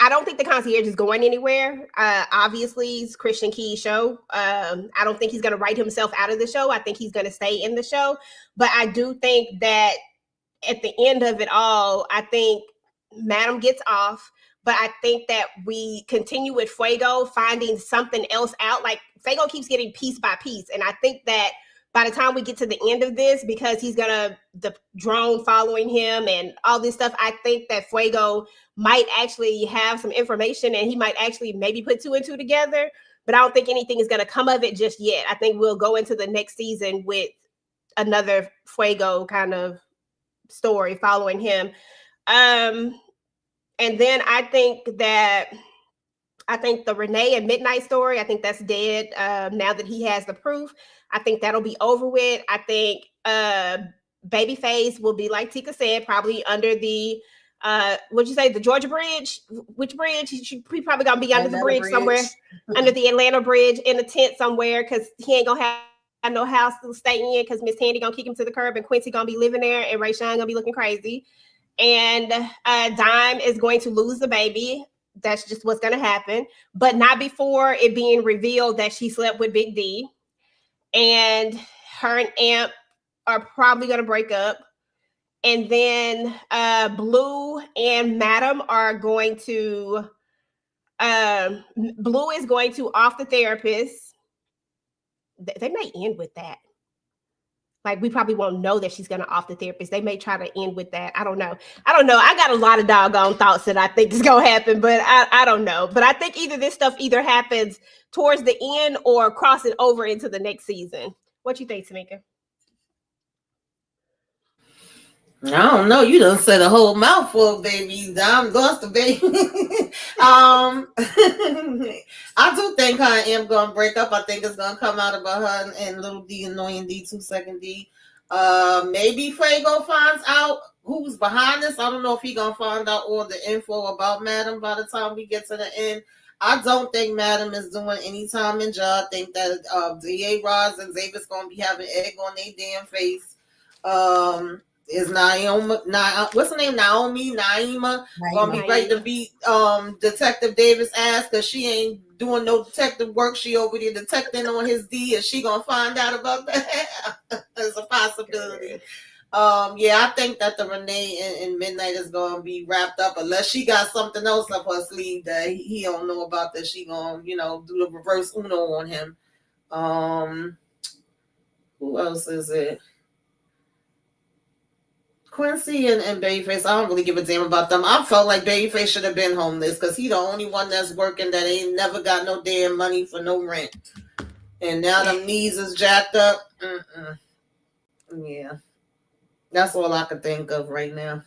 I don't think the concierge is going anywhere. Obviously, it's Christian Key's show. I don't think he's going to write himself out of the show. I think he's going to stay in the show. But I do think that at the end of it all, I think Madam gets off. But I think that we continue with Fuego finding something else out. Like Fuego keeps getting piece by piece. And I think that by the time we get to the end of this, because he's gonna the drone following him and all this stuff, I think that Fuego might actually have some information and he might actually maybe put 2 and 2 together. But I don't think anything is gonna come of it just yet. I think we'll go into the next season with another Fuego kind of story following him. And then I think the Renee and Midnight story, I think that's dead now that he has the proof. I think that'll be over with. I think Babyface will be, like Tika said, probably under the, what'd you say, the Georgia Bridge? Which bridge? He probably going to be under the bridge somewhere, under the Atlanta Bridge in a tent somewhere because he ain't going to have no house to stay in because Miss Tandy going to kick him to the curb and Quincy going to be living there and Ray Sean going to be looking crazy. And Dime is going to lose the baby. That's just what's going to happen, but not before it being revealed that she slept with Big D. And her and Amp are probably going to break up. And then Blue and Madam are going to, Blue is going to off the therapist. They may end with that. Like, we probably won't know that she's going to off the therapist. They may try to end with that. I don't know. I got a lot of doggone thoughts that I think is going to happen, but I don't know. But I think either this stuff either happens towards the end or crossing over into the next season. What you think, Tamika? I don't know. You done said a whole mouthful, baby. I'm lost the baby. I do think her and M gonna break up. I think it's gonna come out about her and little D, annoying D, 2 second D. Maybe Fuego finds out who's behind this. I don't know if he gonna find out all the info about Madam by the time we get to the end. I don't think Madam is doing any time in jail. I think that DA Roz and Xavier's gonna be having egg on their damn face. Is Naomi, what's her name? Naima gonna be ready to beat Detective Davis' ass because she ain't doing no detective work. She over there detecting on his D, and she gonna find out about that. There's a possibility. Yeah, I think that the Renee and Midnight is gonna be wrapped up unless she got something else up her sleeve that he don't know about, that she gonna do the reverse Uno on him. Who else is it? Quincy and Babyface, I don't really give a damn about them. I felt like Babyface should have been homeless because he the only one that's working that ain't never got no damn money for no rent. And now them knees is jacked up. Yeah. That's all I can think of right now.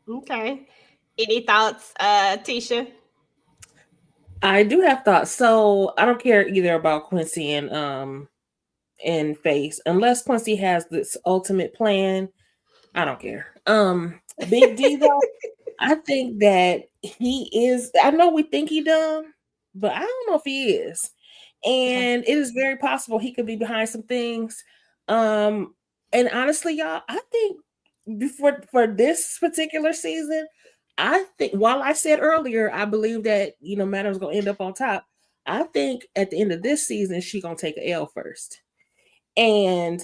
Okay. Any thoughts, Tisha? I do have thoughts. So I don't care either about Quincy and Face unless Quincy has this ultimate plan. I don't care. Big D though, I think that he is. I know we think he dumb, but I don't know if he is. And it is very possible he could be behind some things. And honestly, y'all, I think for this particular season, I think while I said earlier, I believe that Madam's gonna end up on top. I think at the end of this season, she's gonna take an L first. And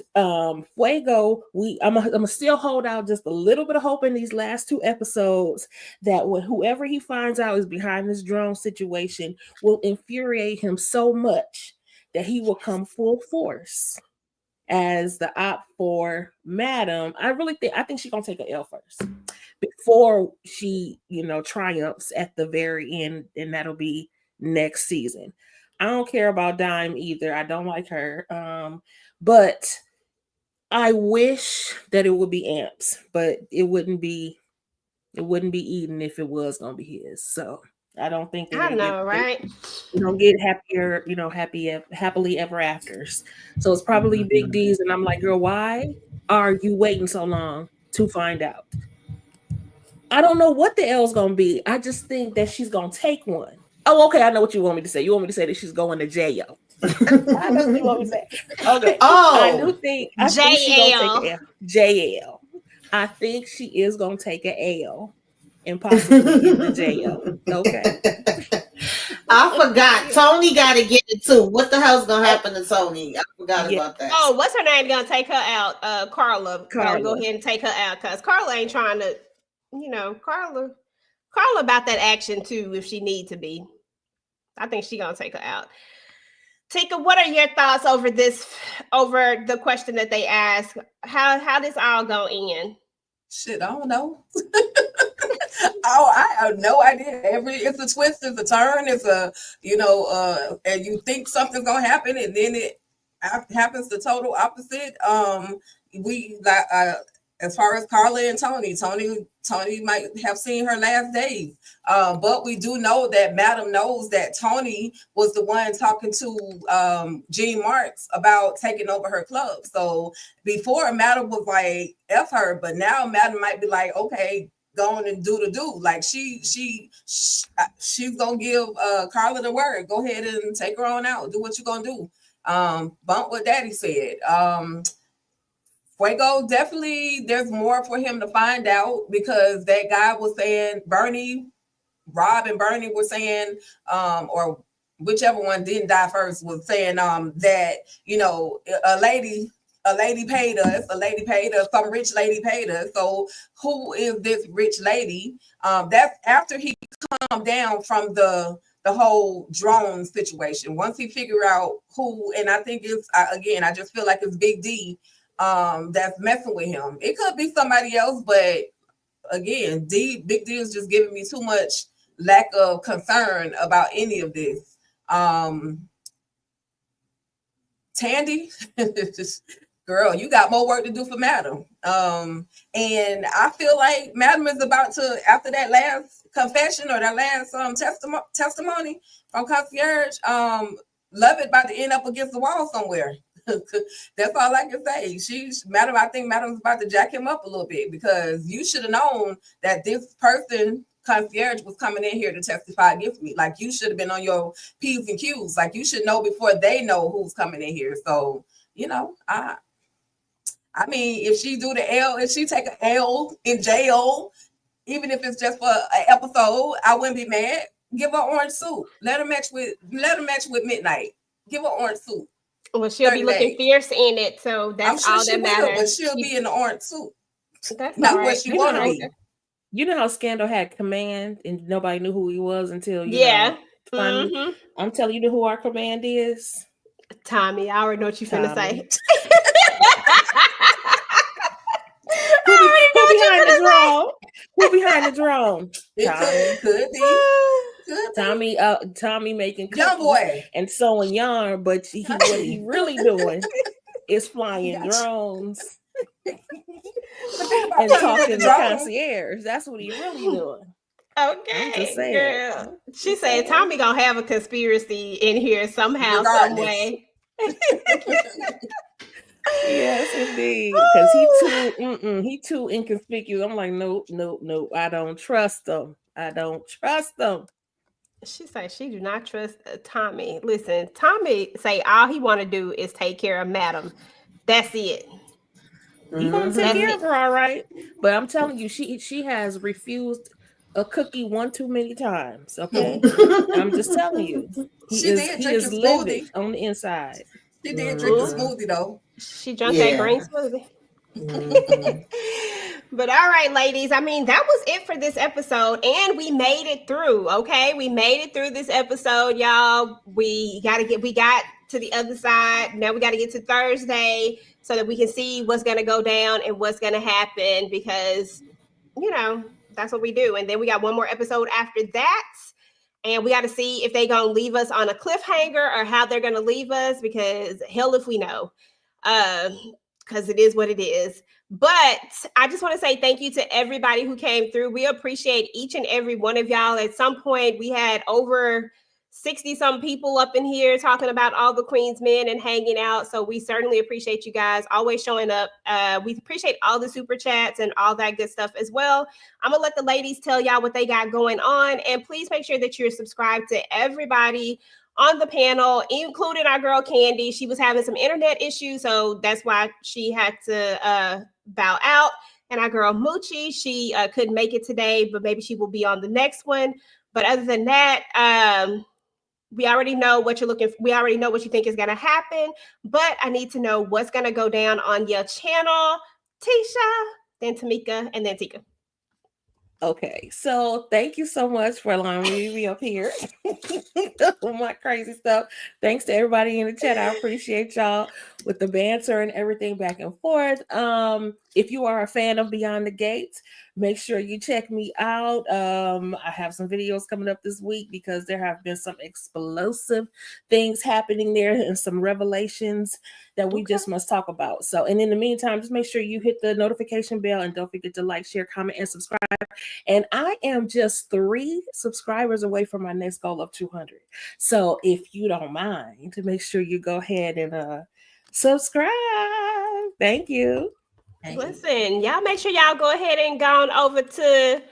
Fuego, I'm gonna still hold out just a little bit of hope in these last 2 episodes that when whoever he finds out is behind this drone situation will infuriate him so much that he will come full force as the op for Madam. I think she's gonna take an L first before she, triumphs at the very end, and that'll be next season. I don't care about Dime either. I don't like her. But I wish that it would be Amps, but it wouldn't be Eden if it was gonna be his. So I don't think I know, right? They don't get happier, happily ever afters. So it's probably Big D's, and I'm like, girl, why are you waiting so long to find out? I don't know what the L's gonna be. I just think that she's gonna take one. Oh, okay. I know what you want me to say. You want me to say that she's going to jail. I know what you want me to say. Okay. Oh, I think she's gonna take an L. JL. I think she is gonna take an L and possibly in the jail. Okay. I forgot. Tony got to get it too. What the hell's gonna happen to Tony? I forgot about that. Oh, what's her name gonna take her out? Carla. Carla. Go ahead and take her out because Carla ain't trying to, Carla about that action too if she need to be. I think she gonna take her out. Tika, what are your thoughts over the question that they asked? How this all gonna end? Shit, I don't know. I have no idea. It's a twist, it's a turn, it's a and you think something's gonna happen, and then it happens the total opposite. As far as Carla and Tony might have seen her last days. But we do know that Madam knows that Tony was the one talking to Jean Marks about taking over her club. So before, Madam was like, F her, but now Madam might be like, okay, go on and do the do. Like she's gonna give Carla the word. Go ahead and take her on out. Do what you're gonna do. Bump what Daddy said. Fuego, definitely there's more for him to find out because that guy was saying, Rob and Bernie were saying, or whichever one didn't die first was saying that, a lady paid us, some rich lady paid us. So who is this rich lady? That's after he calmed down from the whole drone situation. Once he figured out who, and I think I just feel like it's Big D that's messing with him. It could be somebody else, but again, Big D is just giving me too much lack of concern about any of this. Tandy, girl, you got more work to do for Madam. And I feel like Madam is about to, after that last confession or that last testimony from Concierge, Love it about to end up against the wall somewhere. That's all I can say. I think Madam's about to jack him up a little bit because you should have known that this person, Concierge, was coming in here to testify against me. Like, you should have been on your P's and Q's. Like, you should know before they know who's coming in here. So, I mean, if she do the L, if she take an L in jail, even if it's just for an episode, I wouldn't be mad. Give her orange suit. Let her match with Midnight. Give her orange suit. Well, she'll be looking fierce in it, so that's all that matters. But she'll be in the orange suit. That's not where she want to be. You know how Scandal had command and nobody knew who he was until Mm-hmm. I'm telling you who our command is. Tommy, I already know what you finna say. Who behind the drone? Who behind the drone? It could be. Tommy making young boy and sewing yarn, but what he really doing is flying drones and talking to Concierge. That's what he really doing. Okay, girl. She said Tommy gonna have a conspiracy in here somehow, some way. Yes, indeed. Because he too inconspicuous. I'm like, nope. I don't trust them. She said she do not trust Tommy. Listen, Tommy say all he want to do is take care of Madam. That's it. He gonna take care of her, all right. But I'm telling you, she has refused a cookie one too many times. Okay, I'm just telling you, he is livid on the inside. She did drink the Mhm. smoothie though. She drank that Yeah. green smoothie. Mhm. But all right, ladies. I mean, that was it for this episode, and we made it through. Okay, we made it through this episode, y'all. We got to the other side. Now we got to get to Thursday so that we can see what's gonna go down and what's gonna happen because that's what we do. And then we got one more episode after that. And we got to see if they gonna leave us on a cliffhanger or how they're gonna leave us because hell if we know. Because it is what it is. But I just want to say thank you to everybody who came through. We appreciate each and every one of y'all. At some point, we had over 60 some people up in here talking about all the Queen's men and hanging out. So we certainly appreciate you guys always showing up. We appreciate all the super chats and all that good stuff as well. I'm gonna let the ladies tell y'all what they got going on, and please make sure that you're subscribed to everybody on the panel, including our girl Candy. She was having some internet issues, so that's why she had to bow out. And our girl Moochie, she couldn't make it today, but maybe she will be on the next one. But other than that, we already know what you're looking for. We already know what you think is going to happen, but I need to know what's going to go down on your channel. Tisha, then Tamika, and then Tika. Okay, so thank you so much for allowing me to be up here with my crazy stuff. Thanks to everybody in the chat. I appreciate y'all with the banter and everything back and forth. If you are a fan of Beyond the Gates, make sure you check me out. I have some videos coming up this week because there have been some explosive things happening there and some revelations that we just must talk about. So, and in the meantime, just make sure you hit the notification bell and don't forget to like, share, comment, and subscribe. And I am just 3 subscribers away from my next goal of 200. So if you don't mind, to make sure you go ahead and subscribe. Thank you. Listen, y'all make sure y'all go ahead and go on over to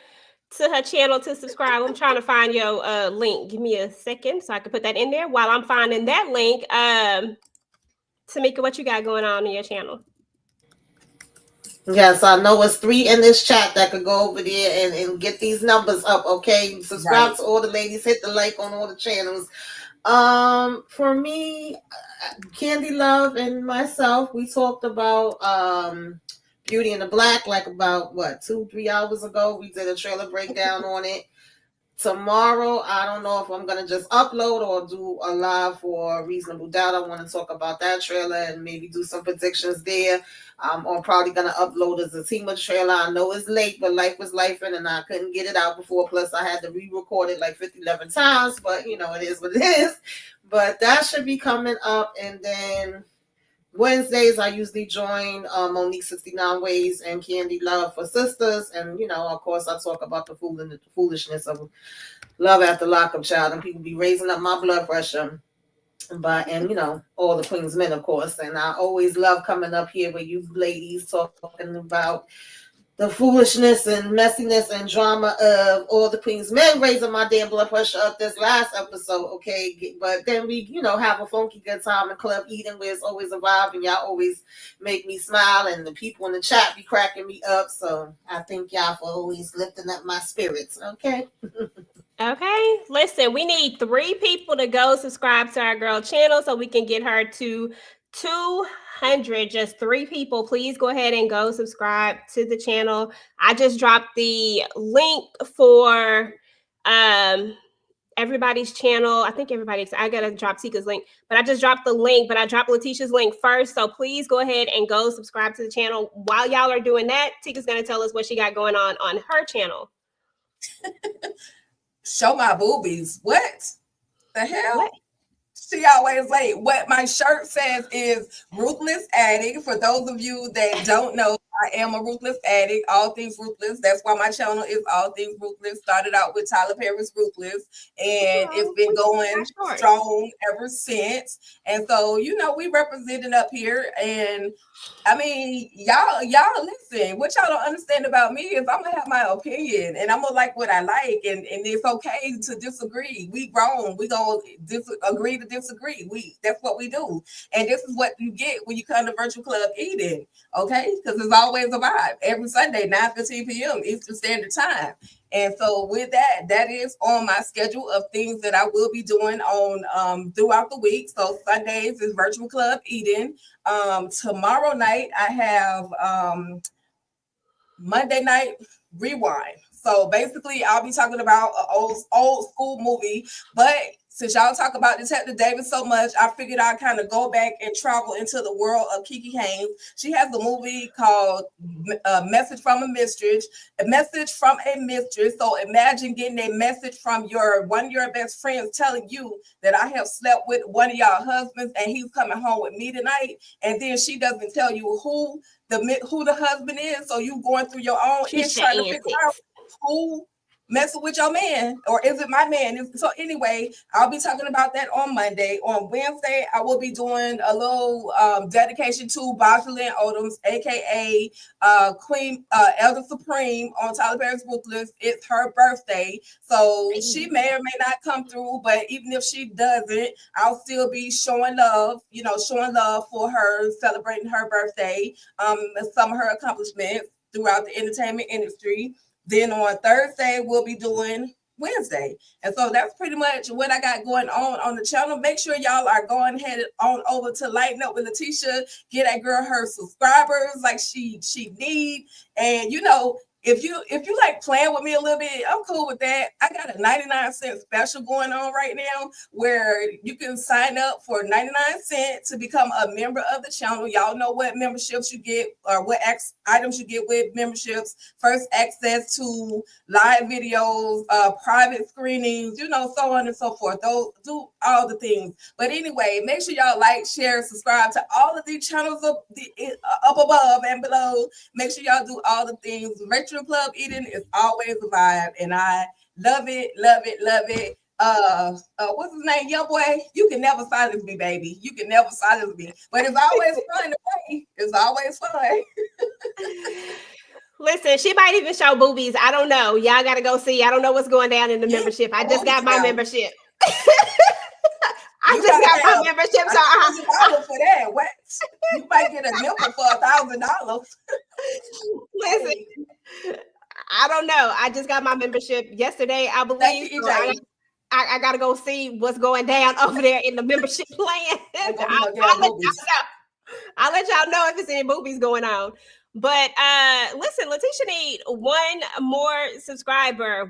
her channel to subscribe. I'm trying to find your link. Give me a second so I can put that in there. While I'm finding that link, Tamika, what you got going on in your channel? Yes, I know it's 3 in this chat that could go over there and get these numbers up. Okay, subscribe to all the ladies, hit the like on all the channels. For me, Candy Love and myself, we talked about Beauty in the Black like about 2-3 hours ago. We did a trailer breakdown on it. Tomorrow, I don't know if I'm going to just upload or do a live for Reasonable Doubt. I want to talk about that trailer and maybe do some predictions there. I'm probably going to upload as a Tima trailer. I know it's late, but life was life and I couldn't get it out before. Plus, I had to re-record it like 11 times, but it is what it is. But that should be coming up. And then Wednesdays, I usually join Monique 69 Ways and Candy Love for Sisters. And, of course, I talk about the foolishness of love after lockup, child, and people be raising up my blood pressure. And all the Queen's men, of course. And I always love coming up here with you ladies talking about the foolishness and messiness and drama of all the Queen's men raising my damn blood pressure up this last episode, okay? But then we, have a funky good time in Club Eden where it's always a vibe and y'all always make me smile and the people in the chat be cracking me up. So I thank y'all for always lifting up my spirits, okay? Okay, listen, we need 3 people to go subscribe to our girl channel so we can get her to 200. Just 3 people. Please go ahead and go subscribe to the channel. I just dropped the link for everybody's channel. I think I gotta drop Tika's link, but I just dropped the link, but I dropped Letitia's link first. So please go ahead and go subscribe to the channel. While y'all are doing that, Tika's gonna tell us what she got going on her channel. Show my boobies. What the hell? What? She always say what my shirt says is ruthless addict. For those of you that don't know, I am a ruthless addict, all things ruthless. That's why my channel is all things ruthless. Started out with Tyler Perry's Ruthless, and it's been going strong ever since. And so, we represented up here, and I mean, y'all listen. What y'all don't understand about me is I'm gonna have my opinion, and I'm gonna like what I like, and it's okay to disagree. We grown. We gonna agree to disagree. That's what we do, and this is what you get when you come to Virtual Club Eden. Okay, because it's always a vibe every Sunday, 9:15 p.m. Eastern Standard Time. And so with that, that is on my schedule of things that I will be doing on throughout the week. So Sundays is Virtual Club Eden. Tomorrow night I have Monday Night Rewind. So basically, I'll be talking about an old school movie. But since y'all talk about Detective Davis so much, I figured I'd kind of go back and travel into the world of Kiki Haynes. She has a movie called Message from a Mistress. A Message from a Mistress. So imagine getting a message from one of your best friends telling you that I have slept with one of y'all husbands and he's coming home with me tonight. And then she doesn't tell you who the husband is, so you going through your own ish trying to figure out who messing with your man, or is it my man? So anyway, I'll be talking about that on Monday. On Wednesday, I will be doing a little dedication to Boshalyn Odoms, aka Queen Elder Supreme on Tyler Perry's book list. It's her birthday, so she may or may not come through, but even if she doesn't, I'll still be showing love, showing love for her, celebrating her birthday, some of her accomplishments throughout the entertainment industry. Then on Thursday, we'll be doing Wednesday. And so that's pretty much what I got going on the channel. Make sure y'all are going ahead on over to Lighten Up with Letitia. Get that girl her subscribers like she need. And if you like playing with me a little bit, I'm cool with that. I got a 99-cent special going on right now where you can sign up for 99 cents to become a member of the channel. Y'all know what memberships you get or what items you get with memberships. First access to live videos, private screenings, so on and so forth. Those do all the things. But anyway, make sure y'all like, share, subscribe to all of these channels up above and below. Make sure y'all do all the things. Virtual Club Eden is always a vibe, and I love it, love it, love it. What's his name? Young boy, you can never silence me, baby. You can never silence me. But it's always fun to play. It's always fun. Listen, she might even show boobies. I don't know. Y'all got to go see. I don't know what's going down in the membership. I just got my membership. I just got my membership. So for that. What? You might get a nipple for $1,000. Listen, I don't know. I just got my membership yesterday, I believe. So I got to go see what's going down over there in the membership plan. I'll let y'all know if there's any movies going on. But listen, Letitia need one more subscriber,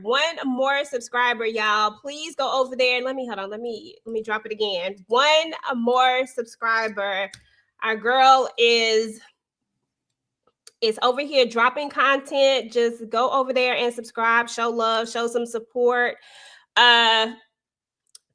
y'all. Please go over there and let me drop it again. One more subscriber. Our girl is over here dropping content. Just go over there and subscribe, show love, show some support to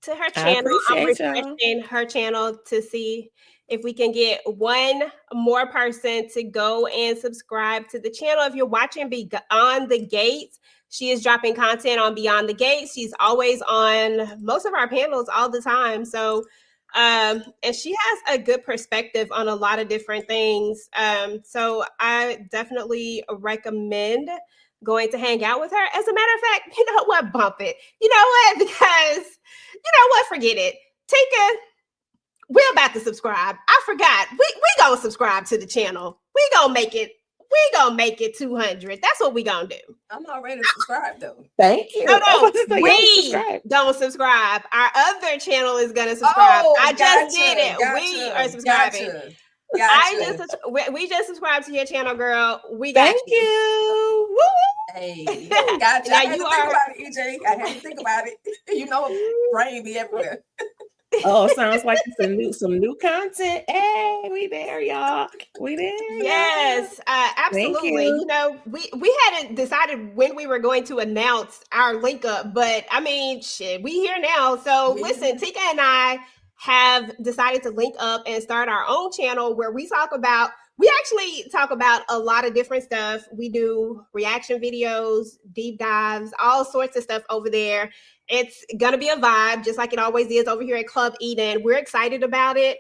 her channel. I'm refreshing her channel to see if we can get one more person to go and subscribe to the channel. If you're watching Beyond the Gates, she is dropping content on Beyond the Gates. She's always on most of our panels all the time. So, and she has a good perspective on a lot of different things. So I definitely recommend going to hang out with her. As a matter of fact, you know what? Bump it. You know what? Because you know what? Forget it. We're about to subscribe. I forgot. We gonna subscribe to the channel. We gonna make it 200. That's what we gonna do. I'm already subscribed though. Thank you. No, we don't subscribe. Our other channel is gonna subscribe. I just did it. We are subscribing. We just subscribed to your channel, girl. We got you. Woo! Hey, gotcha. Now I had to think about it, EJ. I had to think about it. Brain be everywhere. Oh, sounds like some new content. Hey, we there, y'all. We there. Yes, absolutely. We hadn't decided when we were going to announce our link up, but I mean, shit, we here now. So listen, Tika and I have decided to link up and start our own channel where we actually talk about a lot of different stuff. We do reaction videos, deep dives, all sorts of stuff over there. It's going to be a vibe, just like it always is over here at Club Eden. We're excited about it.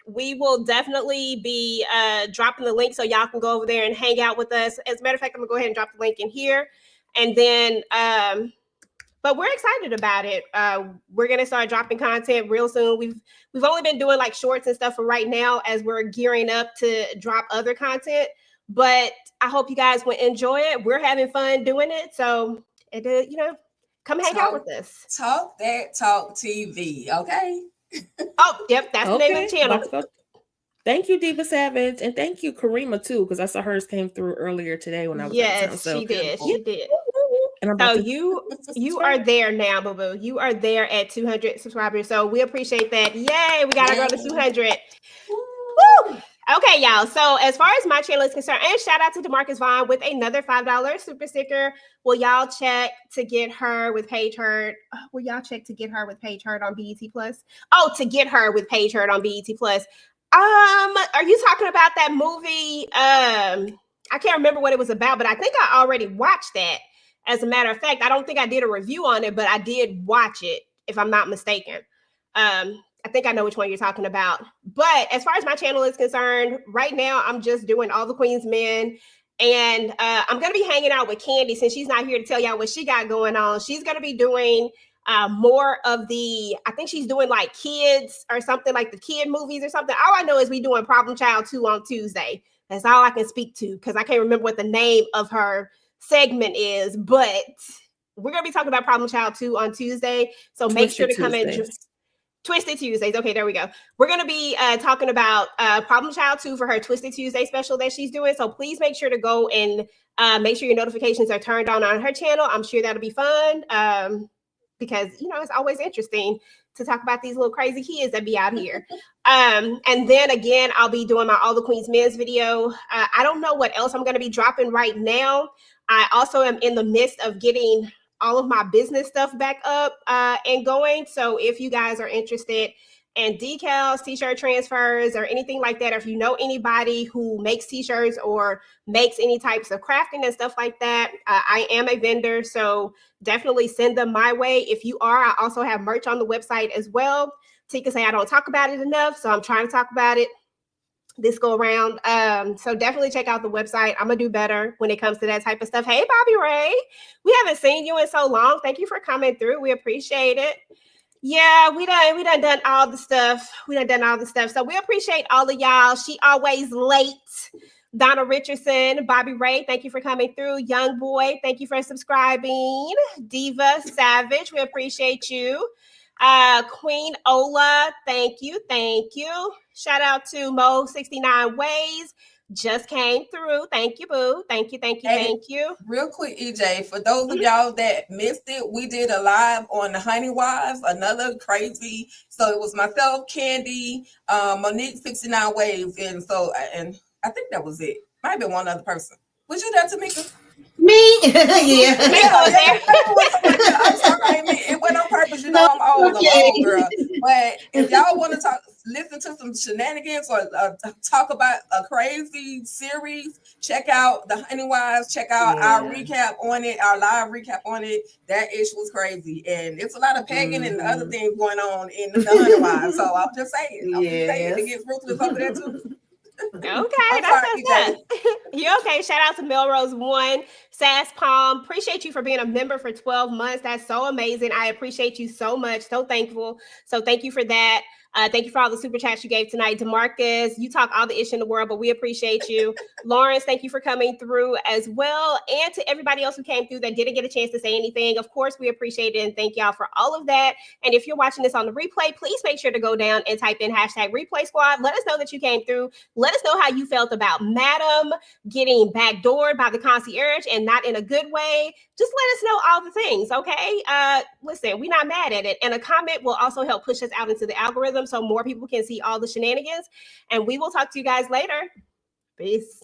We will definitely be dropping the link so y'all can go over there and hang out with us. As a matter of fact, I'm going to go ahead and drop the link in here. And then, but we're excited about it. We're going to start dropping content real soon. We've only been doing like shorts and stuff for right now as we're gearing up to drop other content. But I hope you guys will enjoy it. We're having fun doing it. So, come hang out with us. Talk That Talk TV, okay? Oh, yep, that's the name of the channel. Thank you, Diva Savage, and thank you, Karima, too, because I saw hers came through earlier today when I was out of town. So she did. beautiful. She did. And So you are there now, boo boo. You are there at 200 subscribers. So we appreciate that. Yay, we gotta go to 200. Woo! Okay, y'all. So as far as my channel is concerned, and shout out to DeMarcus Vaughn with another $5 super sticker. Will y'all check to get her with Paige Heard? Will y'all check to get her with Paige Heard on BET Plus? Oh, to get her with Paige Heard on BET Plus. Are you talking about that movie? I can't remember what it was about, but I think I already watched that. As a matter of fact, I don't think I did a review on it, but I did watch it, if I'm not mistaken. I think I know which one you're talking about. But as far as my channel is concerned, right now I'm just doing All the Queen's Men. And I'm going to be hanging out with Candy since she's not here to tell y'all what she got going on. She's going to be doing more of I think she's doing like kids or something, like the kid movies or something. All I know is we doing Problem Child 2 on Tuesday. That's all I can speak to because I can't remember what the name of her segment is, but we're going to be talking about Problem Child 2 on Tuesday. So make sure to come in. Twisted Tuesdays. Okay, there we go. We're going to be talking about Problem Child 2 for her Twisted Tuesday special that she's doing. So please make sure to go and make sure your notifications are turned on her channel. I'm sure that'll be fun because, it's always interesting to talk about these little crazy kids that be out here. And then again, I'll be doing my All the Queen's Men's video. I don't know what else I'm going to be dropping right now. I also am in the midst of getting all of my business stuff back up and going. So if you guys are interested in decals, t-shirt transfers, or anything like that, or if you know anybody who makes t-shirts or makes any types of crafting and stuff like that, I am a vendor. So definitely send them my way. If you are, I also have merch on the website as well. Tika say I don't talk about it enough, so I'm trying to talk about it this go around. So definitely check out the website. I'm gonna do better when it comes to that type of stuff. Hey, Bobby Ray, we haven't seen you in so long. Thank you for coming through. We appreciate it. Yeah, we done all the stuff. So we appreciate all of y'all. She always late. Donna Richardson, Bobby Ray, thank you for coming through. Young Boy, thank you for subscribing. Diva Savage, we appreciate you. Queen Ola, thank you. Shout out to Mo 69 Ways, just came through. Thank you, boo. Thank you. Real quick, EJ, for those of y'all that missed it, we did a live on the Honey Wives, another crazy. So it was myself, Candy, Monique 69 Waves, and I think that was it. Might have been one other person. Was you there, Tamika? Me? Yeah. I'm sorry, it went on purpose. I'm old, girl. But if y'all want to listen to some shenanigans or talk about a crazy series, check out the Honey Wives. Check out our recap on it, our live recap on it. That ish was crazy, and it's a lot of pegging and other things going on in the Honey Wives. So I'm just saying, it gets ruthless over there too. Okay, that's you okay? Shout out to Melrose One, Sass Palm. Appreciate you for being a member for 12 months. That's so amazing. I appreciate you so much. So thankful. So thank you for that. Thank you for all the super chats you gave tonight. DeMarcus, you talk all the ish in the world, but we appreciate you. Lawrence, thank you for coming through as well. And to everybody else who came through that didn't get a chance to say anything, of course, we appreciate it. And thank y'all for all of that. And if you're watching this on the replay, please make sure to go down and type in #replay squad. Let us know that you came through. Let us know how you felt about Madam getting backdoored by the concierge and not in a good way. Just let us know all the things, okay? Listen, we're not mad at it. And a comment will also help push us out into the algorithm so more people can see all the shenanigans. And we will talk to you guys later. Peace.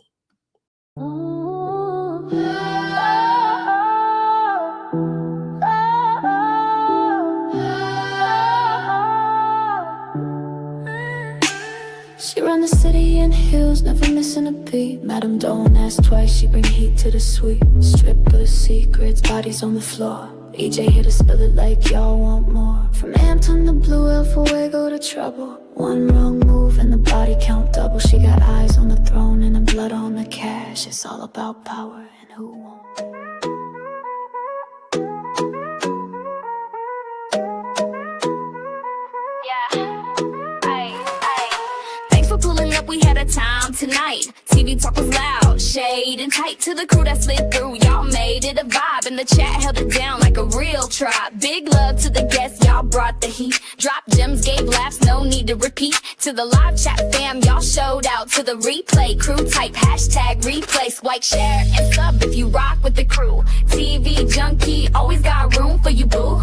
She run the city in heels, never missing a beat. Madam, don't ask twice, she bring heat to the suite. Strippers, secrets, bodies on the floor. EJ here to spill it like y'all want more. From Hampton to Blue Hill, for Fuego to Trouble. One wrong move and the body count double. She got eyes on the throne and the blood on the cash. It's all about power and who won't. Thanks for pulling up, we had a time. on tonight. TV talk was loud, shade and tight to the crew that slid through. Y'all made it a vibe, and the chat held it down like a real tribe. Big love to the guests, y'all brought the heat. Dropped gems, gave laughs, no need to repeat. To the live chat fam, y'all showed out. To the replay crew, type hashtag replay. Swipe, share, and sub if you rock with the crew. TV junkie, always got room for you, boo.